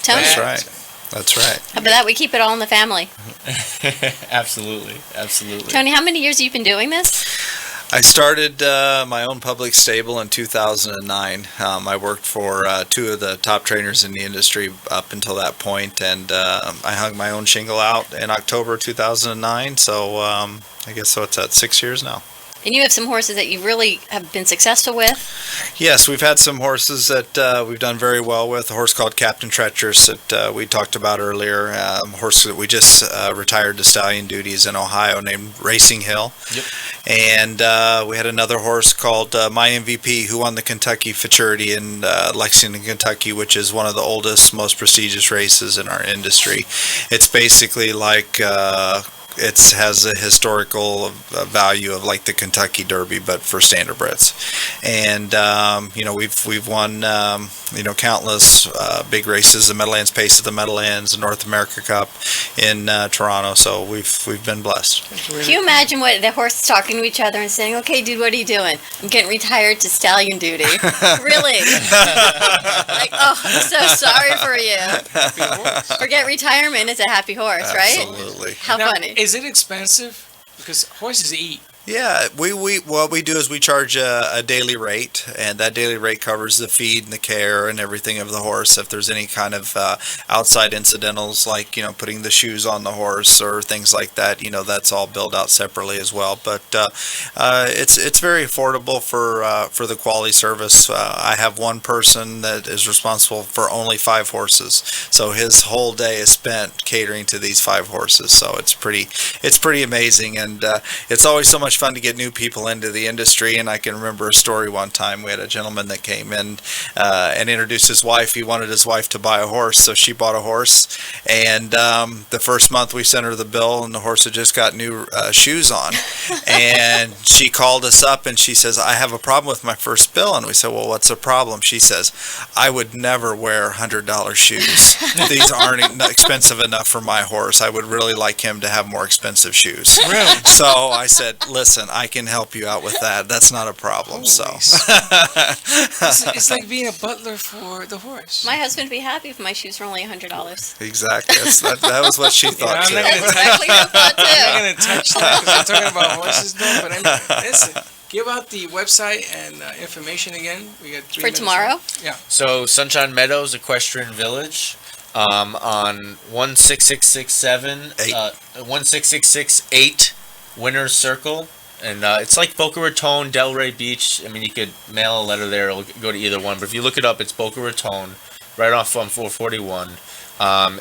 Tony. That's right. That's right. How about that? We keep it all in the family. Absolutely, absolutely. Tony, how many years have you been doing this? I started my own public stable in 2009. I worked for two of the top trainers in the industry up until that point, and I hung my own shingle out in October 2009. So I guess so. It's at 6 years now. And you have some horses that you really have been successful with. Yes, we've had some horses that we've done very well with. A horse called Captain Treacherous that we talked about earlier. A horse that we just retired to stallion duties in Ohio named Racing Hill. Yep. And we had another horse called My MVP who won the Kentucky Futurity in Lexington, Kentucky, which is one of the oldest, most prestigious races in our industry. It's basically like... it has a historical value of like the Kentucky Derby, but for standardbreds. And we've won countless big races, the Meadowlands Pace of the Meadowlands, the North America Cup in Toronto. So we've been blessed. Can you imagine what the horses talking to each other and saying, "Okay, dude, what are you doing? I'm getting retired to stallion duty." Really? Like, oh, I'm so sorry for you. Forget retirement. It's a happy horse, right? Absolutely. How Now, funny. Is it expensive? Because horses eat. Yeah, we what we do is we charge a daily rate, and that daily rate covers the feed and the care and everything of the horse. If there's any kind of outside incidentals, like putting the shoes on the horse or things like that, that's all billed out separately as well. But it's very affordable for the quality service. I have one person that is responsible for only 5 horses, so his whole day is spent catering to these 5 horses. So it's pretty amazing, and it's always so much fun to get new people into the industry. And I can remember a story one time. We had a gentleman that came in and introduced his wife. He wanted his wife to buy a horse, so she bought a horse. And the first month we sent her the bill, and the horse had just got new shoes on. And she called us up and she says, "I have a problem with my first bill." And we said, "Well, what's the problem?" She says, "I would never wear $100 shoes. These aren't expensive enough for my horse. I would really like him to have more expensive shoes." Really? So I said, "Listen, I can help you out with that. That's not a problem." So It's like being a butler for the horse. My husband would be happy if my shoes were only $100. exactly, that was what she thought I'm too. not That's exactly what I thought I'm too. not going to touch that because we're talking about horses, though. But anyway, listen, give out the website and information again. We got 3 For minutes tomorrow? left. Yeah. So Sunshine Meadows Equestrian Village, on 16667, Eight. 16668 Winner's Circle, and it's like Boca Raton, Delray Beach. I mean, you could mail a letter there; it'll go to either one. But if you look it up, it's Boca Raton, right off on 441.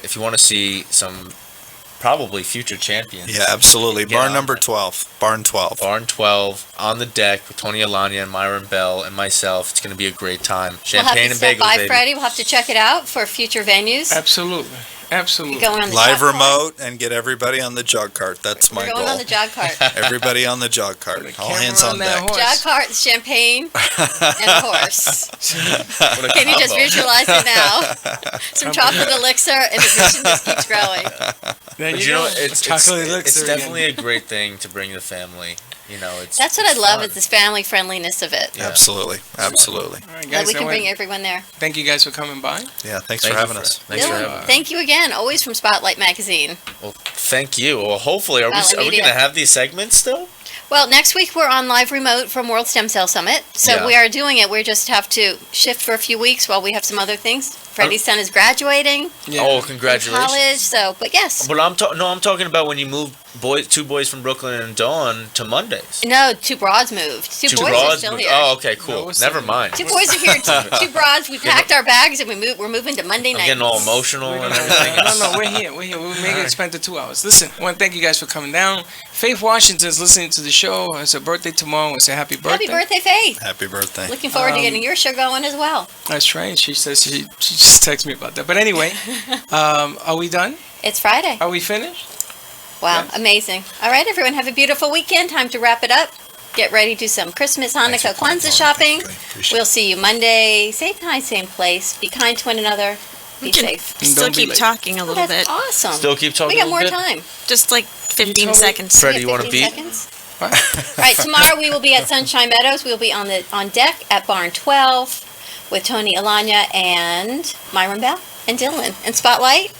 If you want to see some probably future champions, Yeah, absolutely. Get Barn on number that. 12. Barn 12. Barn 12 on the deck with Tony Alania and Myron Bell and myself. It's going to be a great time. We'll have Champagne to and stop bagels, by, baby. Freddie. We'll have to check it out for future venues. Absolutely. Absolutely. Going on the Live jog cart. remote and get everybody on the jog cart. That's my We're going goal. on the jog cart. Everybody on the jog cart. All camera hands on on that deck. horse. Jog cart, champagne, and a horse. What a Can you just combo. visualize it now? Some chocolate elixir, and the vision just keeps growing. There But you know, go. it's Chocolate elixir again. definitely a great thing to bring the family. It's That's what I it's love, fun. is this family friendliness of it. Yeah. Absolutely. Absolutely. All right, That guys. we can I bring wanna everyone there. Thank you guys for coming by. Yeah, thanks Thank for you having us. Thanks for Dylan, having us. thank you again, always from Spotlight Magazine. Well, thank you. Well, hopefully, are we Media. going to have these segments still? Well, next week we're on live remote from World Stem Cell Summit. So Yeah. we are doing it. We just have to shift for a few weeks while we have some other things Freddie's son is graduating Oh, from congratulations. college. So, but yes. But I'm talking about when you moved two boys from Brooklyn and Dawn to Mondays. No, two broads moved. Two boys are broads still moved- here. Oh, okay, cool. No, it's Never not- mind. Two boys are here. Two broads. We packed our bags and we're moving to Monday I'm night. getting all emotional We're and gonna- everything. no, we're here. We're here. We're making it spend the 2 hours. Listen, I want to thank you guys for coming down. Faith Washington's listening to the show. It's her birthday tomorrow. We say happy birthday. Happy birthday, Faith. Happy birthday. Looking forward to getting your show going as well. That's right. She says she just texted me about that. But anyway, are we done? It's Friday. Are we finished? Wow, Yes. amazing. All right, everyone, have a beautiful weekend. Time to wrap it up. Get ready to do some Christmas, Hanukkah, Kwanzaa shopping. We'll see you Monday. Same time, same place. Be kind to one another. Be We can safe. still Don't be keep late. talking a Oh, little that's bit. awesome. Still keep talking We got a more little bit? time. Just like 15 told me- seconds. Freddy, you want to 15 beat? seconds. What? All right, tomorrow we will be at Sunshine Meadows. We'll be on deck at Barn 12 with Tony Alanya and Myron Bell and Dylan and Spotlight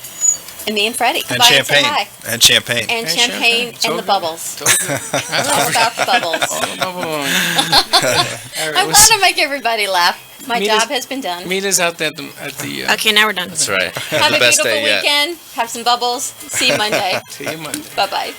and me and Freddie. Come And by say champagne. hi. And champagne. And And champagne champagne. and Told the you. bubbles. Told you. All about the bubbles. All about balloon. All I right, want to make everybody laugh. My Meet us- job has been done. meet us out there at the Okay, now we're done. That's right. Have the a best beautiful day yet. weekend. Have some bubbles. See you Monday. see you Monday. Bye-bye.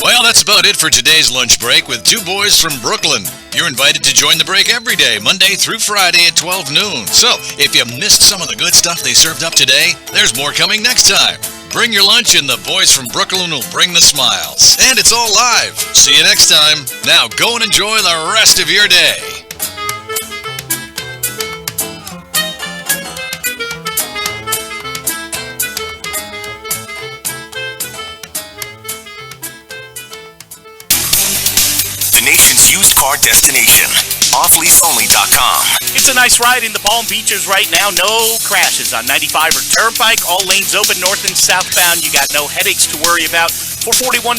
Well, that's about it for today's lunch break with two boys from Brooklyn. You're invited to join the break every day, Monday through Friday at 12 noon. So, if you missed some of the good stuff they served up today, there's more coming next time. Bring your lunch and the boys from Brooklyn will bring the smiles. And it's all live. See you next time. Now go and enjoy the rest of your day. The nation's used car destination. OffLeaseOnly.com. It's a nice ride in the Palm Beaches right now. No crashes on 95 or Turnpike. All lanes open north and southbound. You got no headaches to worry about. 441